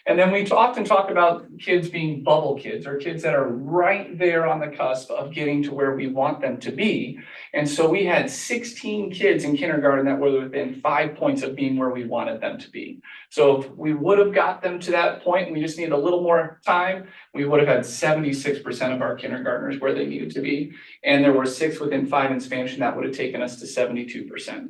And then we often talk about kids being bubble kids, or kids that are right there on the cusp of getting to where we want them to be. And so we had 16 kids in kindergarten that were within 5 points of being where we wanted them to be. So if we would have got them to that point, we just needed a little more time, we would have had 76% of our kindergartners where they needed to be. And there were 6 within 5 in Spanish, and that would have taken us to 72%.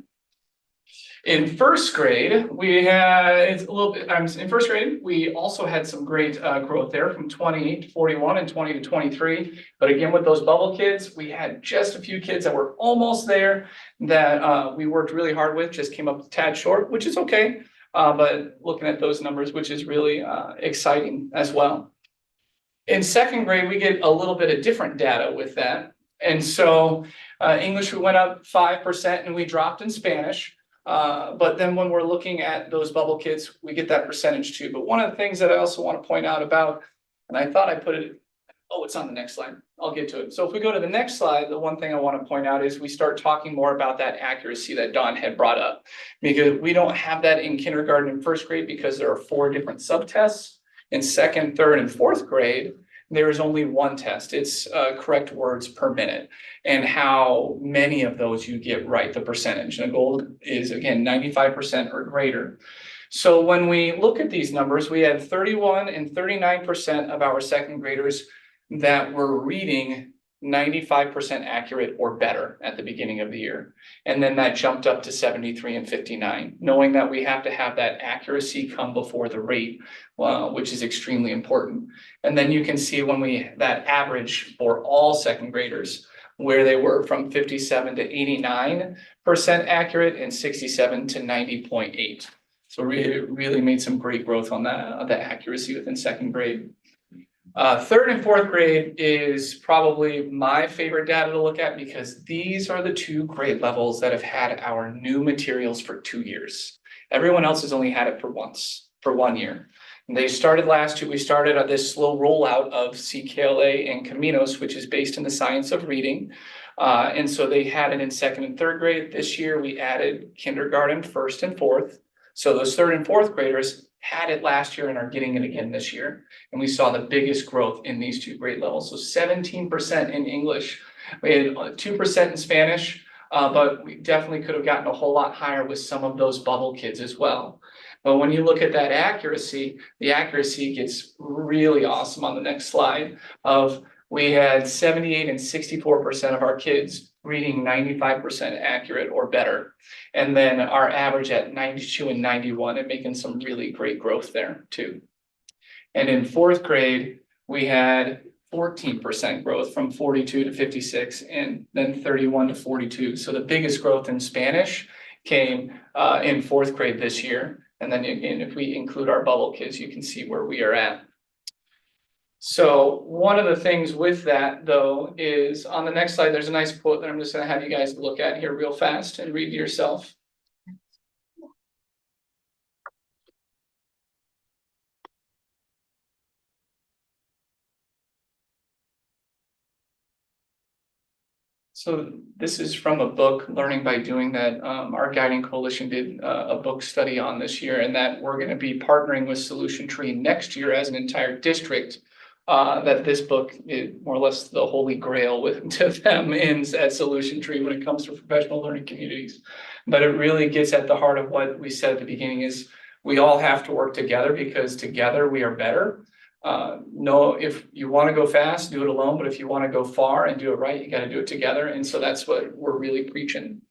In first grade, we had, it's a little bit, in first grade, we also had some great growth there from 28 to 41 and 20 to 23. But again, with those bubble kids, we had just a few kids that were almost there that we worked really hard with, just came up a tad short, which is okay. But looking at those numbers, which is really exciting as well. In second grade, we get a little bit of different data with that. And so English, we went up 5% and we dropped in Spanish. But then when we're looking at those bubble kids, we get that percentage too. But one of the things that I also want to point out about, and I thought I put it, oh, it's on the next slide. I'll get to it. So if we go to the next slide, the one thing I want to point out is we start talking more about that accuracy that Dawn had brought up. Because we don't have that in kindergarten and first grade because there are 4 different subtests. In second, third, and fourth grade, there is only one test. It's correct words per minute and how many of those you get right, the percentage. And the goal is, again, 95% or greater. So when we look at these numbers, we had 31 and 39% of our second graders that were reading 95% accurate or better at the beginning of the year. And then that jumped up to 73 and 59, knowing that we have to have that accuracy come before the rate, which is extremely important. And then you can see when that average for all second graders, where they were from 57 to 89% accurate and 67 to 90.8. So really made some great growth on that, the accuracy within second grade. Third and fourth grade is probably my favorite data to look at because these are the 2 grade levels that have had our new materials for 2 years. Everyone else has only had it for 1 year. And they started last year. We started on this slow rollout of CKLA and Caminos, which is based in the science of reading. And so they had it in second and third grade. This year we added kindergarten, first and fourth. So those third and fourth graders had it last year and are getting it again this year. And we saw the biggest growth in these 2 grade levels. So 17% in English, we had 2% in Spanish, but we definitely could have gotten a whole lot higher with some of those bubble kids as well. But when you look at that accuracy, the accuracy gets really awesome on the next slide we had 78 and 64% of our kids reading 95% accurate or better. And then our average at 92 and 91 and making some really great growth there too. And in fourth grade, we had 14% growth from 42 to 56 and then 31 to 42. So the biggest growth in Spanish came in fourth grade this year. And then again, if we include our bubble kids, you can see where we are at. So one of the things with that though is on the next slide, there's a nice quote that I'm just going to have you guys look at here real fast and read to yourself. So this is from a book, Learning by Doing, that our guiding coalition did a book study on this year, and that we're going to be partnering with Solution Tree next year as an entire district. That this book is more or less the holy grail to them at Solution Tree when it comes to professional learning communities. But it really gets at the heart of what we said at the beginning is we all have to work together because together we are better. No, if you want to go fast, do it alone. But if you want to go far and do it right, you got to do it together. And so that's what we're really preaching.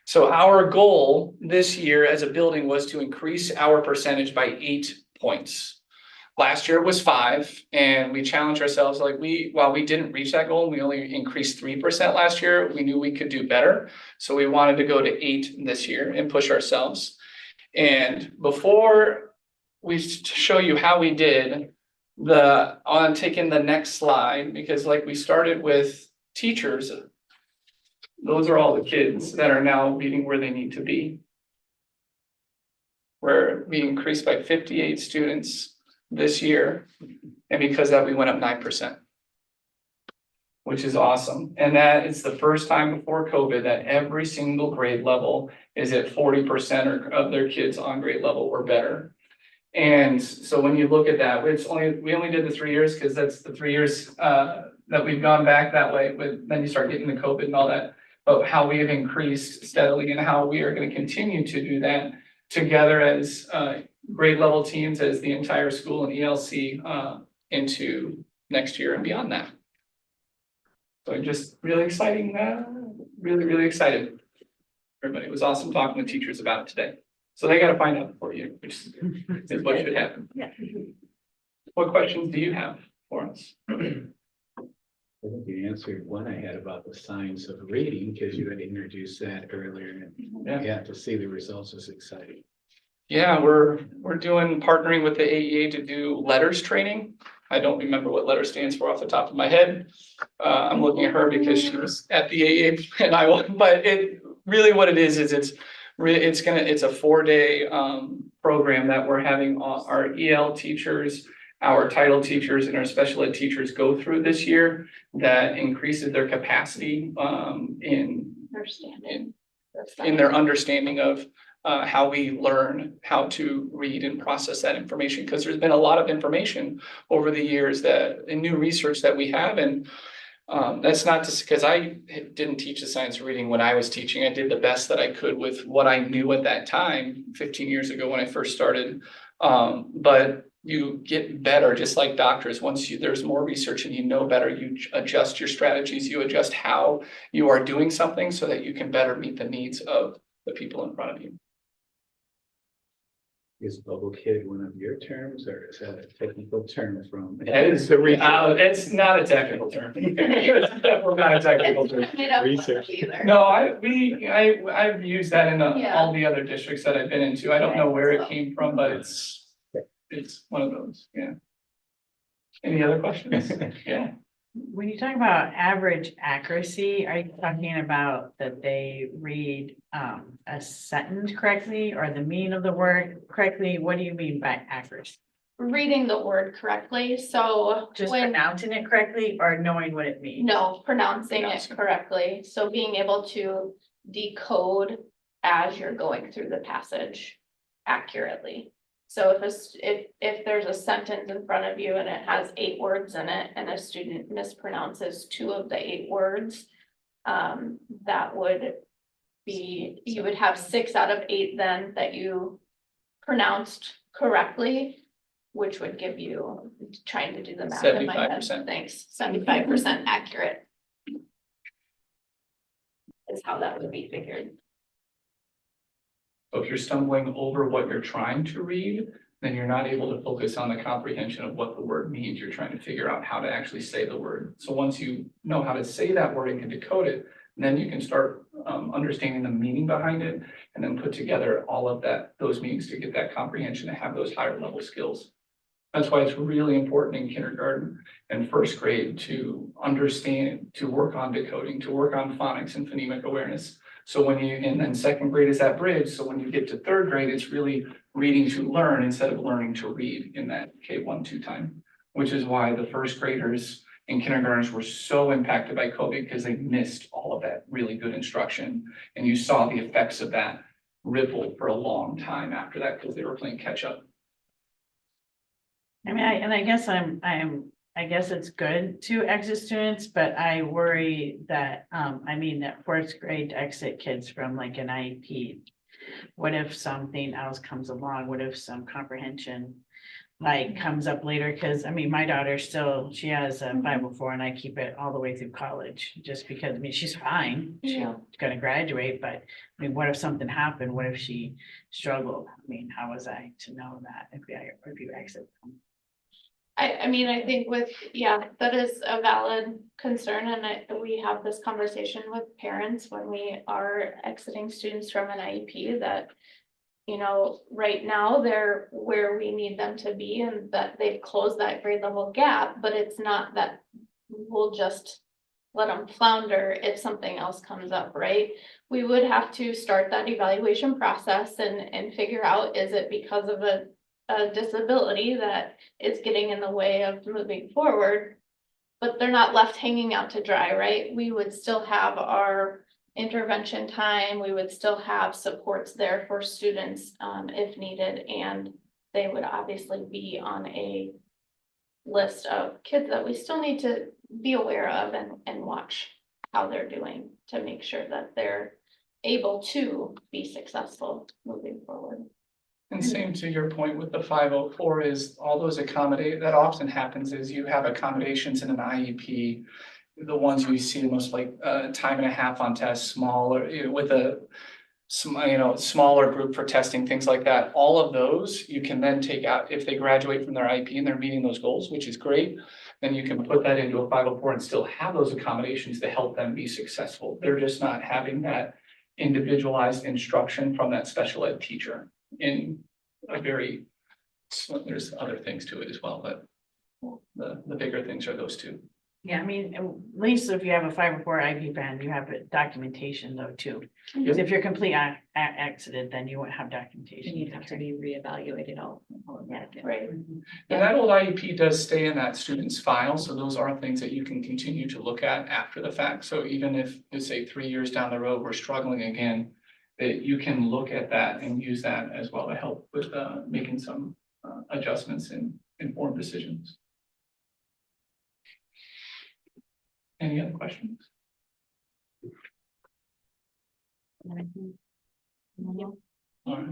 So our goal this year as a building was to increase our percentage by 8 points. Last year it was 5, and we challenged ourselves while we didn't reach that goal, we only increased 3% last year. We knew we could do better. So we wanted to go to 8 this year and push ourselves. And before we show you how we did, on taking the next slide, because like we started with teachers, those are all the kids that are now reading where they need to be. Where we increased by 58 students this year, and because of that we went up 9%, which is awesome. And that is the first time before COVID that every single grade level is at 40% of their kids on grade level or better. And so when you look at that, we only did the 3 years because that's the 3 years that we've gone back that way. Then you start getting the COVID and all that, but how we have increased steadily and how we are going to continue to do that together as grade level teams as the entire school and ELC into next year and beyond that. So just really exciting, really excited. everybody. It was awesome talking with teachers about it today. So they gotta find out for you, which is what should happen. Yeah. What questions do you have for us? I think you answered one I had about the science of reading, because you had introduced that earlier, and yeah, to see the results is exciting. Yeah, we're partnering with the AEA to do letters training. I don't remember what letter stands for off the top of my head. I'm looking at her because she was at the AEA and I will, but it really what it is it's a 4-day program that we're having our EL teachers, our title teachers, and our special ed teachers go through this year that increases their capacity in their understanding of how we learn how to read and process that information, because there's been a lot of information over the years and new research that we have, and that's not just because I didn't teach the science of reading when I was teaching. I did the best that I could with what I knew at that time, 15 years ago when I first started. But you get better, just like doctors. Once there's more research and you know better, you adjust your strategies, you adjust how you are doing something so that you can better meet the needs of the people in front of you. Is bubble kid one of your terms, or is that a technical term from? It's it's not a technical term. It's definitely not a technical term. Research. No, I've used that in all the other districts that I've been into. I don't know where it came from, but it's one of those, yeah. Any other questions? Yeah. When you talk about average accuracy, are you talking about that they read a sentence correctly or the meaning of the word correctly? What do you mean by accuracy? Reading the word correctly, so Just when, pronouncing it correctly or knowing what it means? no, pronouncing it correctly, so being able to decode as you're going through the passage accurately. So if there's a sentence in front of you and it has 8 words in it and a student mispronounces 2 of the 8 words, that would be, you would have 6 out of 8 then that you pronounced correctly, which would give you, trying to do the math in my head. 75%. Thanks, 75% accurate is how that would be figured. So if you're stumbling over what you're trying to read, then you're not able to focus on the comprehension of what the word means. You're trying to figure out how to actually say the word. So once you know how to say that word and can decode it, then you can start understanding the meaning behind it, and then put together all of those meanings to get that comprehension and have those higher level skills. That's why it's really important in kindergarten and first grade to understand, to work on decoding, to work on phonics and phonemic awareness. So and then second grade is that bridge. So when you get to third grade, it's really reading to learn instead of learning to read in that K-1-2 time, which is why the first graders and kindergartners were so impacted by COVID, because they missed all of that really good instruction. And you saw the effects of that ripple for a long time after that, because they were playing catch up. I mean, I guess I guess it's good to exit students, but I worry that, that 4th grade exit kids from like an IEP. What if something else comes along? What if some comprehension comes up later? Cause my daughter she has a 504 and I keep it all the way through college, just because, she's fine. She's gonna graduate, but what if something happened? What if she struggled? How was I to know that if you exit them? I think that is a valid concern, and we have this conversation with parents when we are exiting students from an IEP that, right now they're where we need them to be and that they've closed that grade level gap, but it's not that we'll just let them flounder if something else comes up, right? We would have to start that evaluation process and figure out, is it because of a disability that is getting in the way of moving forward, but they're not left hanging out to dry, right? We would still have our intervention time. We would still have supports there for students if needed, and they would obviously be on a list of kids that we still need to be aware of and watch how they're doing to make sure that they're able to be successful moving forward. And same to your point with the 504 is all those that often happens is you have accommodations in an IEP. The ones you see the most time and a half on tests, small, or with smaller group for testing, things like that. All of those you can then take out if they graduate from their IP and they're meeting those goals, which is great. Then you can put that into a 504 and still have those accommodations to help them be successful. They're just not having that individualized instruction from that special ed teacher in a very, so there's other things to it as well, but the bigger things are those two. Yeah, I mean, at least if you have a 504 IP plan, you have documentation though too. Because if you're complete accident, then you won't have documentation. And you'd have to be reevaluated all of that. Right. And that old IEP does stay in that student's file, so those are things that you can continue to look at after the fact. So even if, let's say, 3 years down the road, we're struggling again, that you can look at that and use that as well to help with making some adjustments and informed decisions. Any other questions? All right.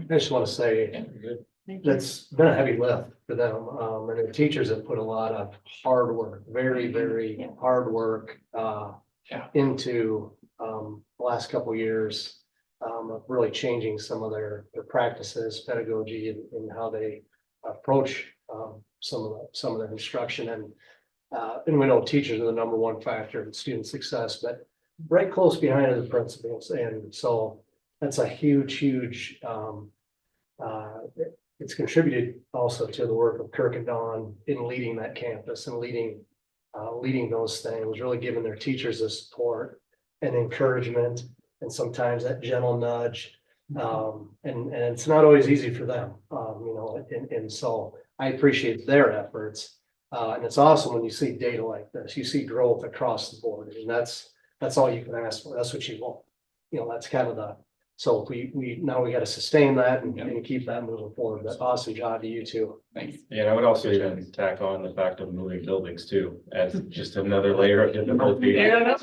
I just want to say, that's been a heavy lift for them, and the teachers have put a lot of hard work, very, very hard work, into, the last couple of years, of really changing some of their practices, pedagogy, and how they approach, some of their instruction, and we know teachers are the number one factor in student success, but right close behind are the principals, and so that's a huge, it's contributed also to the work of Kirk and Dawn in leading that campus and leading those things, really giving their teachers the support and encouragement, and sometimes that gentle nudge. And it's not always easy for them, and so I appreciate their efforts. And it's awesome when you see data like this, you see growth across the board, and that's all you can ask for. That's what you want. That's kind of so we got to sustain that and keep that moving forward. But awesome job to you too. Thank you. Yeah, and I would also even tack on the fact of moving buildings too, adds just another layer of difficulty. Yeah,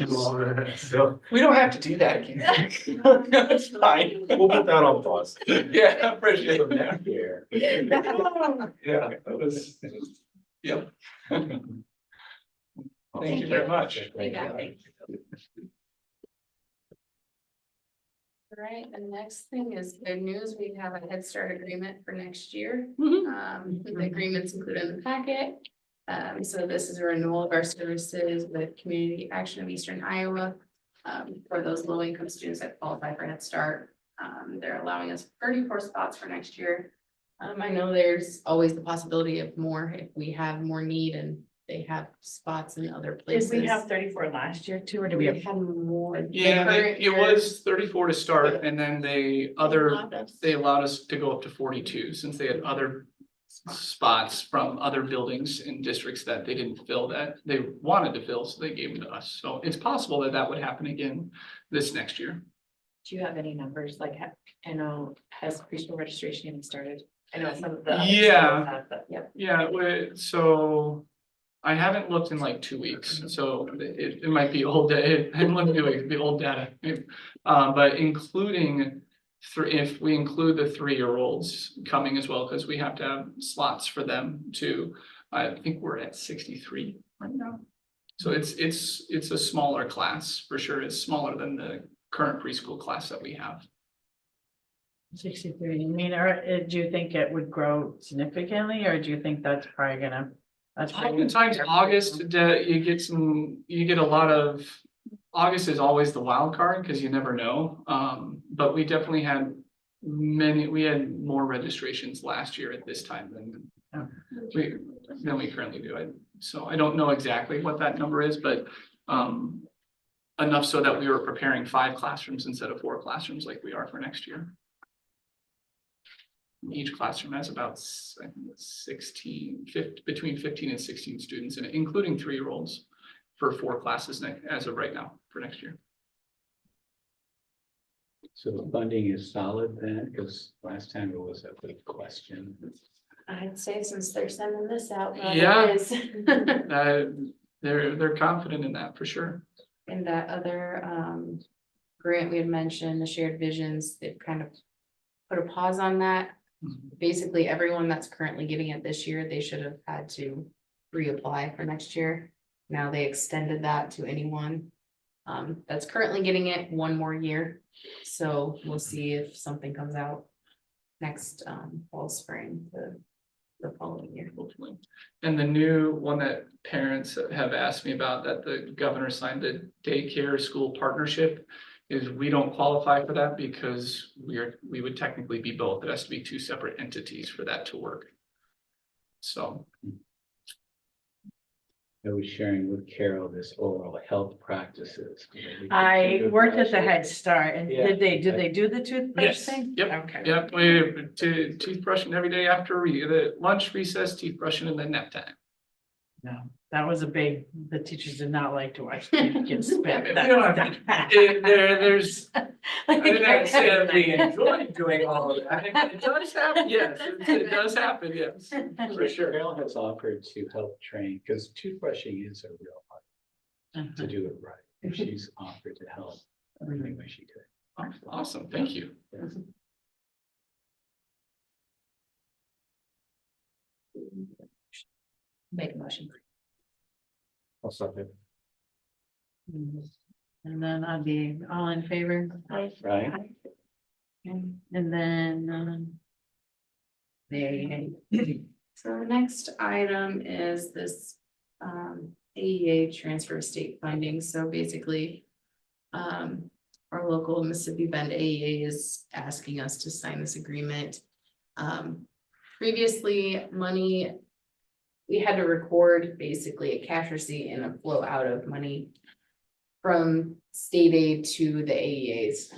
So we don't have to do that again. It's fine. we'll put that on pause. Yeah, I appreciate From that. now here. Yeah, that was, yep. Thank you very much. Thank you. All right, the next thing is good news. We have a Head Start agreement for next year. The agreements included in the packet. So this is a renewal of our services with Community Action of Eastern Iowa. For those low income students that qualify for Head Start. They're allowing us 34 spots for next year. I know there's always the possibility of more if we have more need and they have spots in other places. Did we have 34 last year too, or did we have? had more? The Yeah, current it year- was 34 to start, and then they allowed us. allowed us to go up to 42 since they had other spots from other buildings in districts that they didn't fill that they wanted to fill, so they gave them to us. So it's possible that would happen again this next year. Do you have any numbers? Like, I know, has preschool registration even started? I know some of the. Yeah. Yep. Yeah, so I haven't looked in like 2 weeks, so it might be old data. I haven't looked in 2 weeks, it'd be old data. But including if we include the 3-year-olds coming as well, because we have to have slots for them too. I think we're at 63 right now. So it's a smaller class for sure. It's smaller than the current preschool class that we have. 63, I mean, do you think it would grow significantly, or do you think that's probably gonna? Oftentimes August, you get a lot of, August is always the wild card because you never know. But we definitely had we had more registrations last year at this time than we currently do. So I don't know exactly what that number is, but enough so that we were preparing 5 classrooms instead of 4 classrooms like we are for next year. Each classroom has about, I think, between 15 and 16 students in it, including 3-year-olds for 4 classes as of right now for next year. So the funding is solid then, because last time it was a big question. I'd say since they're sending this out. Yeah. It is. They're confident in that for sure. And that other grant we had mentioned, the shared visions, they've kind of put a pause on that. Basically, everyone that's currently getting it this year, they should have had to reapply for next year. Now they extended that to anyone that's currently getting it 1 more year. So we'll see if something comes out next fall, spring, the following year. Hopefully. And the new one that parents have asked me about, that the governor signed, the daycare school partnership, is we don't qualify for that because we would technically be both. It has to be two separate entities for that to work. So, I was sharing with Carol this oral health practices. I worked at the Head Start, and Yeah. did they do the toothbrush yes, thing? yep, Okay. yep, we teeth brushing every day after the lunch, recess, teeth brushing, and then nap time. No, that was the teachers did not like to watch teeth get spit. We don't have there's, I didn't necessarily enjoy doing all of that. It does happen, yes, it does happen, yes, for sure. Carol has offered to help train, because toothbrushing is a real art to do it right. And she's offered to help any way she could. Awesome, thank you. Make a motion. I'll second. And then I'd be all in favor. Right? And then, So the next item is this AEA transfer state funding. So basically, our local Mississippi Bend AEA is asking us to sign this agreement. Previously, money, we had to record basically a cash receipt and a flow out of money from state aid to the AEAs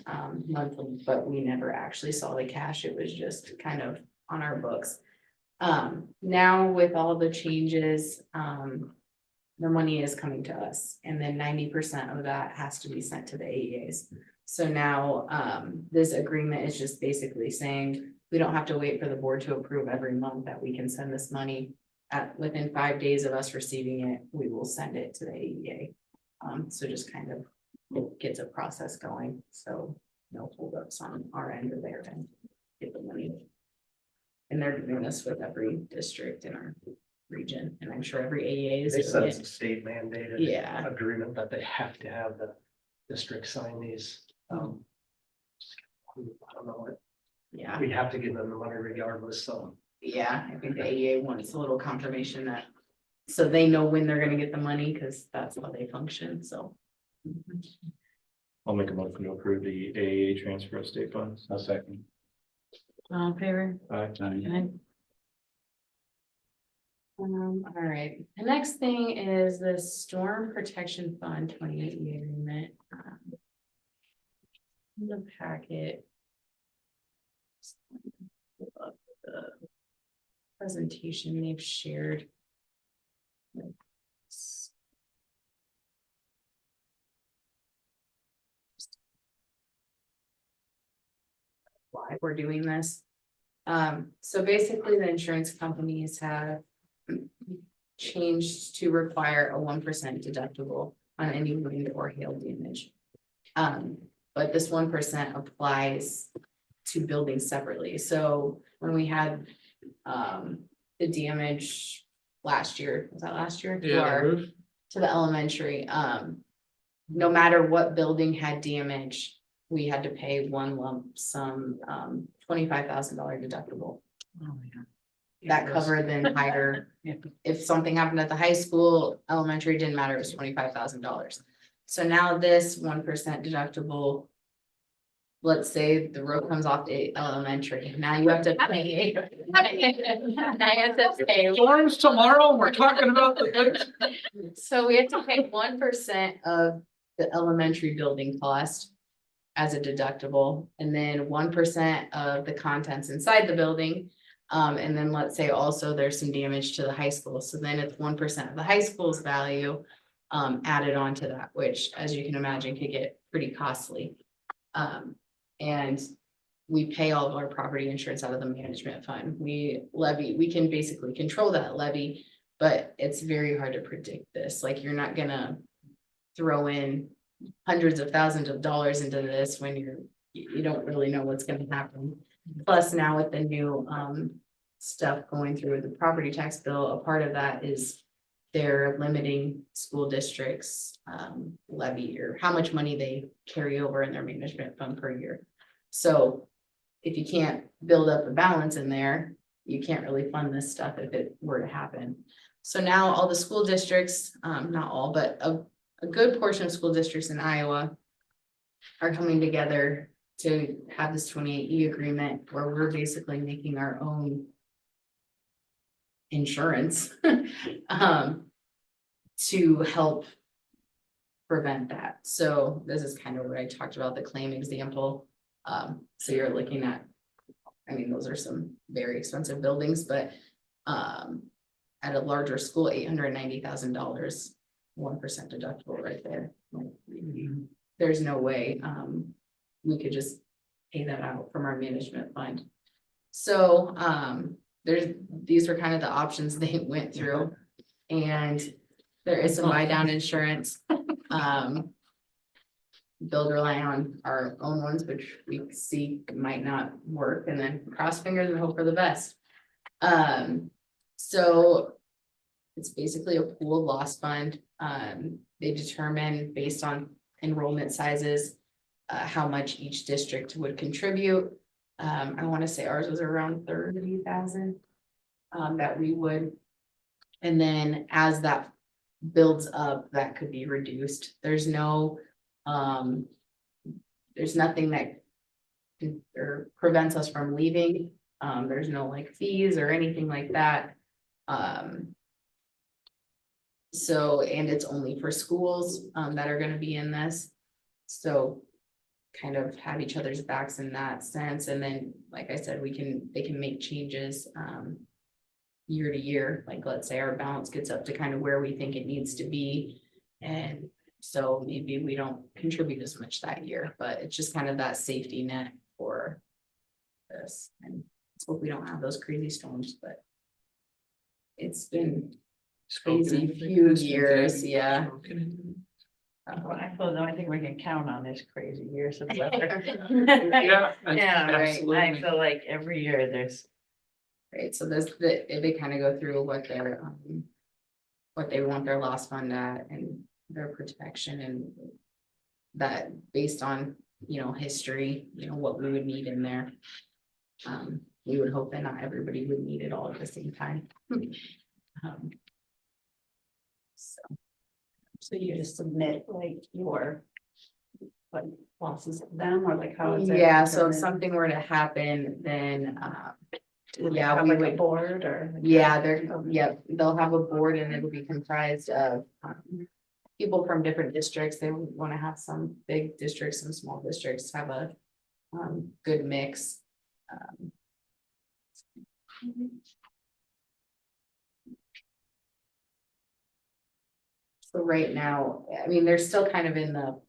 monthly, but we never actually saw the cash. It was just kind of on our books. Now with all the changes, the money is coming to us, and then 90% of that has to be sent to the AEAs. So now this agreement is just basically saying we don't have to wait for the board to approve every month, that we can send this money within 5 days of us receiving it, we will send it to the AEA. So just kind of gets a process going, so no holdups on our end or their end, get the money. And they're doing this with every district in our region, and I'm sure every AEA is They said doing it's it. a state mandated Yeah. agreement that they have to have the district sign these. I don't know what, Yeah, we have to give them the money regardless, so. yeah, I think the AEA wants a little confirmation that, so they know when they're gonna get the money, because that's how they function, so. I'll make a motion to approve the AAA transfer of state funds. I'll second. all in favor? Aye. Okay. All right, the next thing is the Storm Protection Fund 28-year agreement. In the packet. Pull up the presentation they've shared. Why we're doing this. So basically the insurance companies have changed to require a 1% deductible on any wind or hail damage. But this 1% applies to buildings separately. So when we had the damage last year, was that last year? To the elementary, no matter what building had damage, we had to pay one lump sum, $25,000 deductible. Oh, yeah. That covered the entire, Yeah. if something happened at the high school, elementary, didn't matter, it was $25,000. So now this 1% deductible. Let's say the road comes off the elementary, now you have to pay. Now you have to pay. Storms tomorrow, we're talking about the. So we have to pay 1% of the elementary building cost as a deductible, and then 1% of the contents inside the building. And then let's say also there's some damage to the high school, so then it's 1% of the high school's value added on to that, which, as you can imagine, could get pretty costly. And we pay all of our property insurance out of the management fund. We can basically control that levy, but it's very hard to predict this. Like, you're not gonna throw in hundreds of thousands of dollars into this when you don't really know what's gonna happen. Plus, now with the new stuff going through the property tax bill, a part of that is they're limiting school districts levy or how much money they carry over in their management fund per year. So if you can't build up a balance in there, you can't really fund this stuff if it were to happen. So now all the school districts, not all, but a good portion of school districts in Iowa are coming together to have this 28E agreement where we're basically making our own insurance to help prevent that. So this is kind of what I talked about, the claim example. So you're looking at, I mean, those are some very expensive buildings, but at a larger school, $890,000, 1% deductible right there. There's no way we could just pay that out from our management fund. So these were kind of the options they went through, and there is some buy down insurance. Build rely on our own ones, which we see might not work, and then cross fingers and hope for the best. So it's basically a pooled loss fund. They determine based on enrollment sizes how much each district would contribute. I want to say ours was around 30,000 that we would, and then as that builds up, that could be reduced. There's nothing that or prevents us from leaving. There's no like fees or anything like that. So, and it's only for schools that are going to be in this. So kind of have each other's backs in that sense. And then, like I said, they can make changes year to year. Like, let's say our balance gets up to kind of where we think it needs to be. And so maybe we don't contribute as much that year, but it's just kind of that safety net for this. And let's hope we don't have those crazy storms, but it's been crazy few years, yeah. Well, I think we can count on this crazy years of weather. Yeah. Yeah, right. I Absolutely. feel like every year there's. Right, so they kind of go through what they want their loss fund at and their protection, and that based on, history, what we would need in there. We would hope that not everybody would need it all at the same time. So you just submit like your like losses to them, or like how is it? Yeah, so if determined? something were to happen, then Do they yeah, have we like a would- board or? they'll have a board, and it'll be comprised of people from different districts. They want to have some big districts, some small districts, have a good mix. So right now, I mean, they're still kind of in the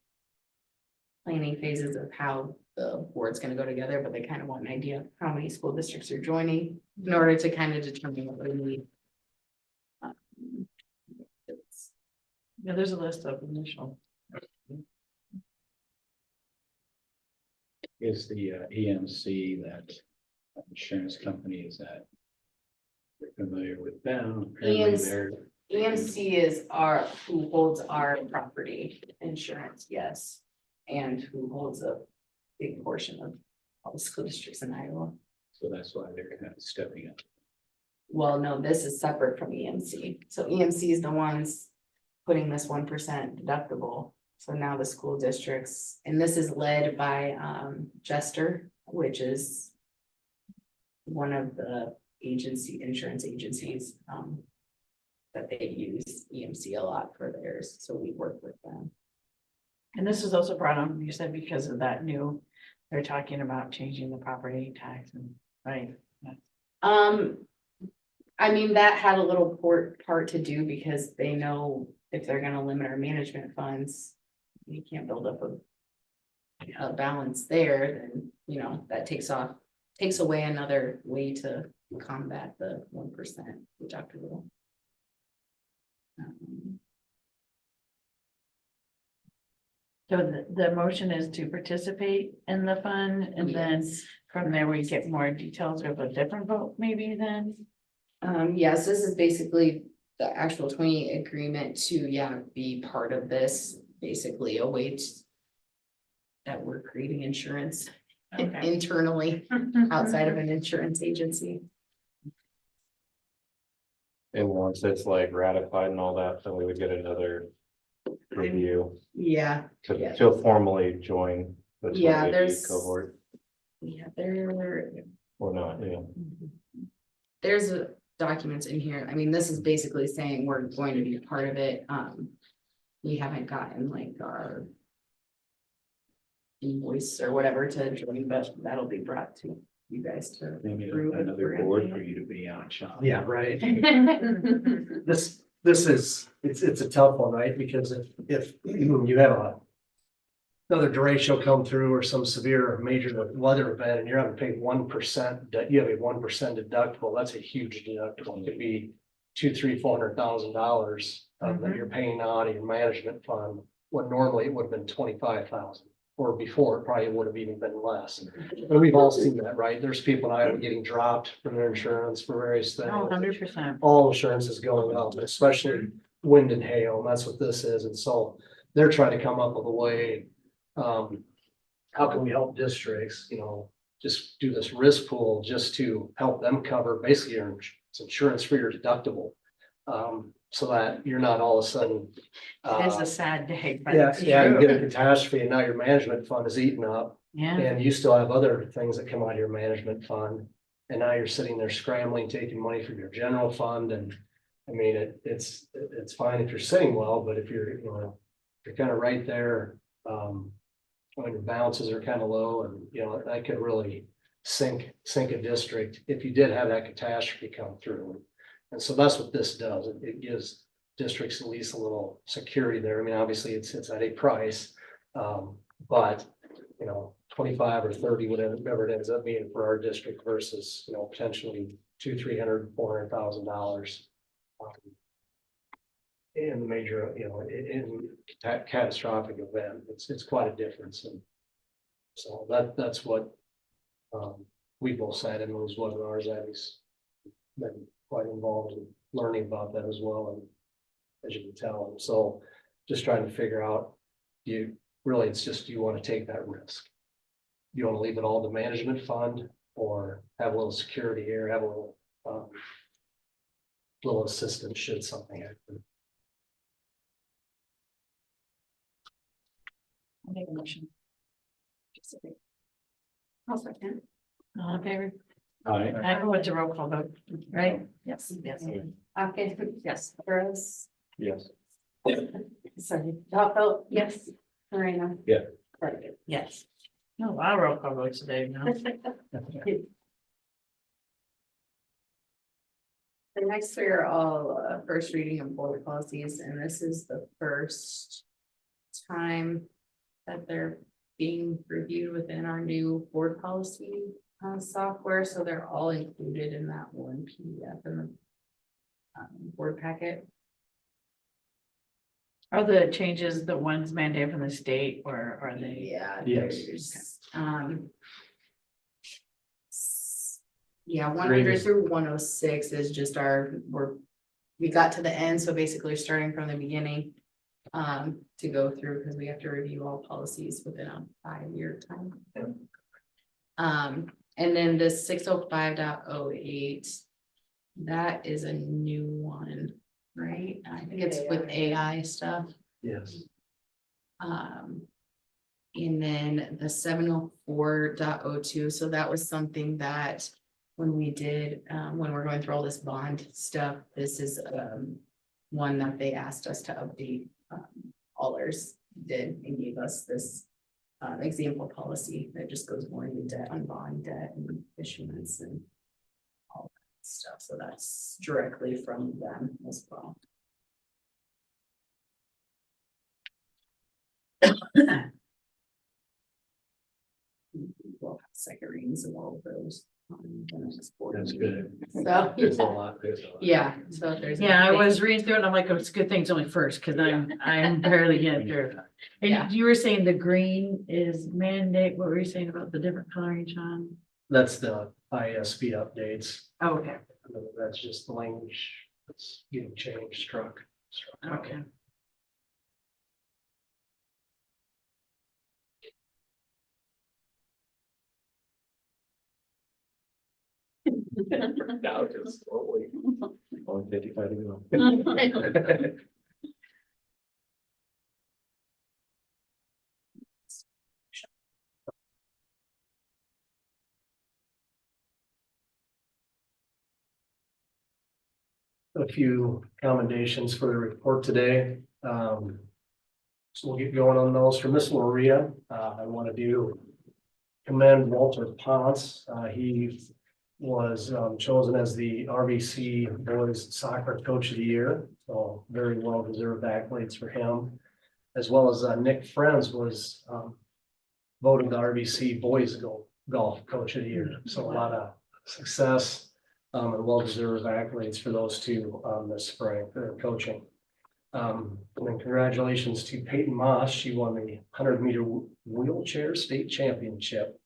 planning phases of how the board's gonna go together, but they kind of want an idea of how many school districts are joining in order to kind of determine what we need. Yeah, there's a list of initial. Is the EMC that insurance company is that? You're familiar with them? Apparently EMC. they're. EMC is who holds our property insurance, yes, and who holds a big portion of all the school districts in Iowa. So that's why they're kind of stepping up. Well, no, this is separate from EMC. So EMC is the ones putting this 1% deductible. So now the school districts, and this is led by Jester, which is one of the insurance agencies that they use EMC a lot for theirs. So we work with them. And this is also brought on, you said, because of that they're talking about changing the property tax and, right? I mean, that had a little part to do because they know if they're gonna limit our management funds, we can't build up a balance there, then, that takes away another way to combat the 1% deductible. So the motion is to participate in the fund, and then Yes. from there we get more details of a different vote maybe then? Yes, this is basically the actual 20 agreement to, yeah, be part of this, basically a way to that we're creating insurance Okay. internally outside of an insurance agency. And once it's like ratified and all that, then we would get another review Yeah, to formally join the Yeah, 20 there's- cohort yeah, or not, yeah. there's documents in here. I mean, this is basically saying we're going to be a part of it. We haven't gotten like our invoice or whatever to join, but that'll be brought to you guys to Maybe approve. another board for you to be on, Sean. Yeah, right. This is, it's a tough one, right? Because if you have another derecho come through or some severe major weather event and you're having to pay 1%, you have a 1% deductible, that's a huge deductible. It could be $200,000, $300,000, $400,000 that you're paying out of your management fund, when normally it would have been 25,000. Or before, it probably would have even been less. And we've all seen that, right? There's people now getting dropped from their insurance for various things. 100%. All insurance is going up, especially wind and hail, and that's what this is. And so they're trying to come up with a way. How can we help districts, just do this risk pool just to help them cover basically your insurance for your deductible. So that you're not all of a sudden. It is a sad day, but Yeah, it's yeah, you true. get a catastrophe and now your management fund is eaten up. Yeah, And you still have other things that come out of your management fund. And now you're sitting there scrambling, taking money from your general fund. And I mean, it's fine if you're sitting well, but if you're, you're kind of right there, when your balances are kind of low and, that could really sink a district if you did have that catastrophe come through. And so that's what this does. It gives districts at least a little security there. I mean, obviously it's at a price. But 25 or 30, whatever it ends up being for our district versus, potentially $200,000, $300,000, $400,000. In the major, in catastrophic event, it's quite a difference. And so that's what we both sat in those webinars. Abby's been quite involved in learning about that as well. And as you can tell, and so just trying to figure out, it's just, you want to take that risk? You want to leave it all to management fund or have a little security here, have a little assistance should something happen? I'll make a motion. I'll second. All in favor? Aye. I go with the roll call vote, right? Yes. Yes. Okay, Yes. Burrows, Yes. sorry, Gotfeld, yes, Moreno. Yeah. Cardigan. Yes. No, a lot of roll call votes today, no? The next three are all first reading of board policies, and this is the first time that they're being reviewed within our new board policy software, so they're all included in that one PDF in the board packet. Are the changes the ones mandated from the state or are they? Yeah. Yes. there's, Yeah, 100 through 106 is just we got to the end, so basically we're starting from the beginning to go through, because we have to review all policies within a 5-year time. And then the 605.08, that is a new one, right? I think it's with AI stuff. Yes. And then the 704.02, so that was something that when we did, when we're going through all this bond stuff, this is one that they asked us to update. Allers did and gave us this example policy that just goes more into debt on bond debt and issuance and all that stuff. So that's directly from them as well. We'll have second readings of all of those. The next board That's meeting. good. So, There's a lot. There's a lot. yeah, so if there's. Yeah, I anything- was reading through it and I'm like, oh, it's a good thing it's only first because I'm barely getting through. Yeah. And you were saying the green is mandate. What were you saying about the different coloring, John? That's the ISB updates. Oh, okay. That's just the language It's getting changed, struck. Okay. Now just slowly. Only 55 to go. A few commendations for the report today. So we'll get going on those. For Miss Maria, I want to commend Walter Ponce. He was chosen as the RBC Boys Soccer Coach of the Year. So very well deserved accolades for him. As well as Nick Friends was voted the RBC Boys Golf Coach of the Year. So a lot of success and well-deserved accolades for those two this spring for their coaching. And then congratulations to Peyton Moss. She won the 100-meter wheelchair state championship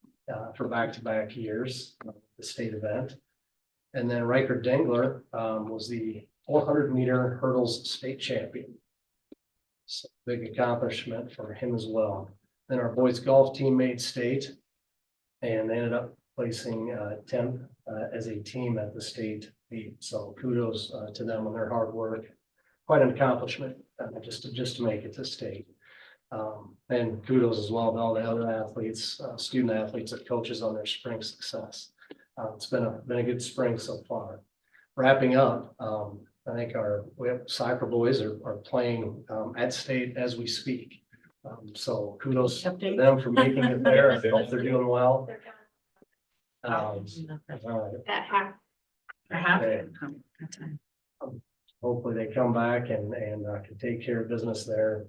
for back-to-back years, the state event. And then Riker Dengler was the 400-meter hurdles state champion. So big accomplishment for him as well. Then our boys golf team made state, and they ended up placing 10th as a team at the state meet. So kudos to them on their hard work. Quite an accomplishment just to make it to state. And kudos as well to all the other athletes, student athletes and coaches on their spring success. It's been a good spring so far. Wrapping up, I think we have soccer boys are playing at state as we speak. So kudos to them for making it there. I hope they're doing well. All right. That half. Hopefully they come back and can take care of business there.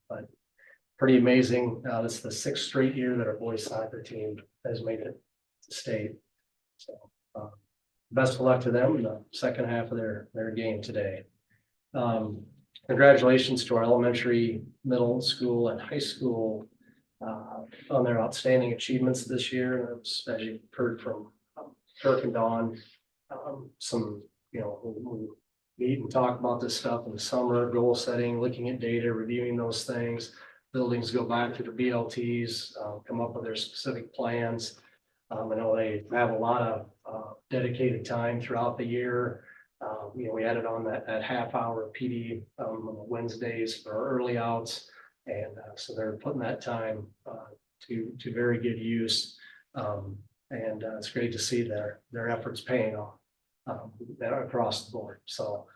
But pretty amazing. This is the 6th straight year that our boys soccer team has made it to state. So best of luck to them in the second half of their game today. Congratulations to our elementary, middle school, and high school on their outstanding achievements this year. As you heard from Kirk and Dawn, some, we meet and talk about this stuff in the summer, goal setting, looking at data, reviewing those things. Buildings go back to the BLTs, come up with their specific plans. I know they have a lot of dedicated time throughout the year. We added on that half hour PD on Wednesdays for our early outs. And so they're putting that time to very good use. And it's great to see their efforts paying off across the board. So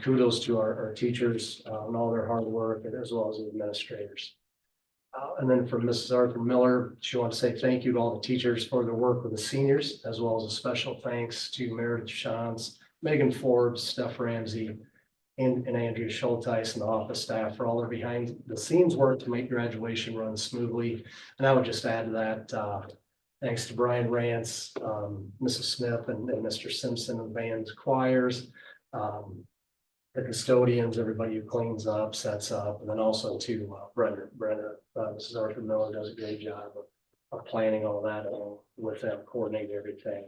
kudos to our teachers and all their hard work, as well as the administrators. And then from Mrs. Arthur Miller, she wants to say thank you to all the teachers for their work with the seniors, as well as a special thanks to Meredith Shantz, Megan Forbes, Steph Ramsey, and Andrea Schulteis and the office staff for all their behind the scenes work to make graduation run smoothly. And I would just add to that, thanks to Brian Rance, Mrs. Smith and Mr. Simpson and band's choirs, the custodians, everybody who cleans up, sets up, and then also to Brenda, Mrs. Arthur Miller does a great job of planning all that with them, coordinating everything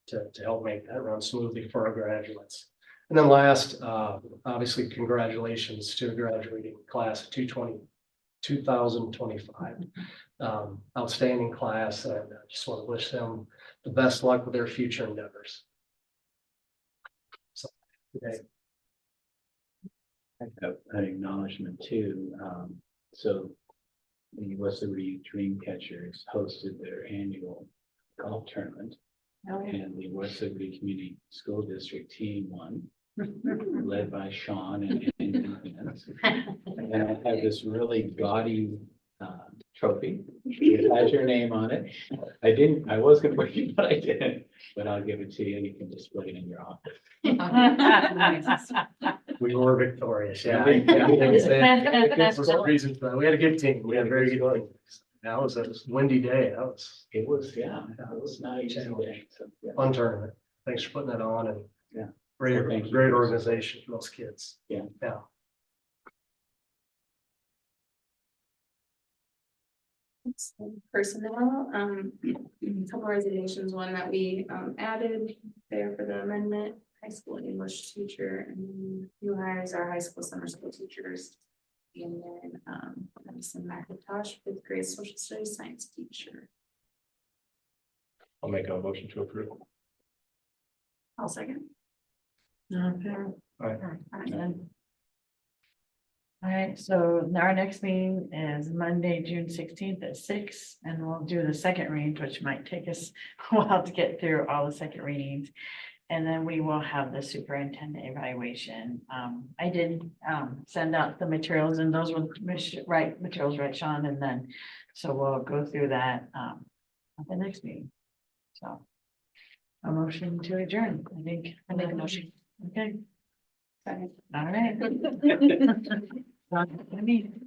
to help make that run smoothly for our graduates. And then last, obviously, congratulations to a graduating class of 2025. Outstanding class, and I just want to wish them the best luck with their future endeavors. So today. I have an acknowledgement too. So the West Liberty Dreamcatchers hosted their annual golf tournament. And the West Liberty Community School District team won, led by Sean and and I have this really gaudy trophy. It has your name on it. I was gonna bring it, but I didn't, but I'll give it to you. You can display it in your office. We were victorious. Yeah. Yeah. For some reason, we had a good team. We had a very good team. That was a windy day. It was not easy. So, yeah. Fun tournament. Thanks for putting that on and Yeah. great, Thank you. great organization for those kids. Yeah. Yeah. Personnel, a couple resignations, one that we added there for the amendment. I high school English teacher, and then new hires are high school summer school teachers. And then, Madison McIntosh, fifth grade social studies science teacher. I'll make a motion to approve. I'll second. Okay. Aye. All right, so our next meeting is Monday, June 16th at 6, and we'll do the second read, which might take us a while to get through all the second readings. And then we will have the superintendent evaluation. I did send out the materials, and those were right materials, right, Sean? And then, so we'll go through that at the next meeting. So a motion to adjourn, I think. I make a motion. Okay, Second. all right. I mean.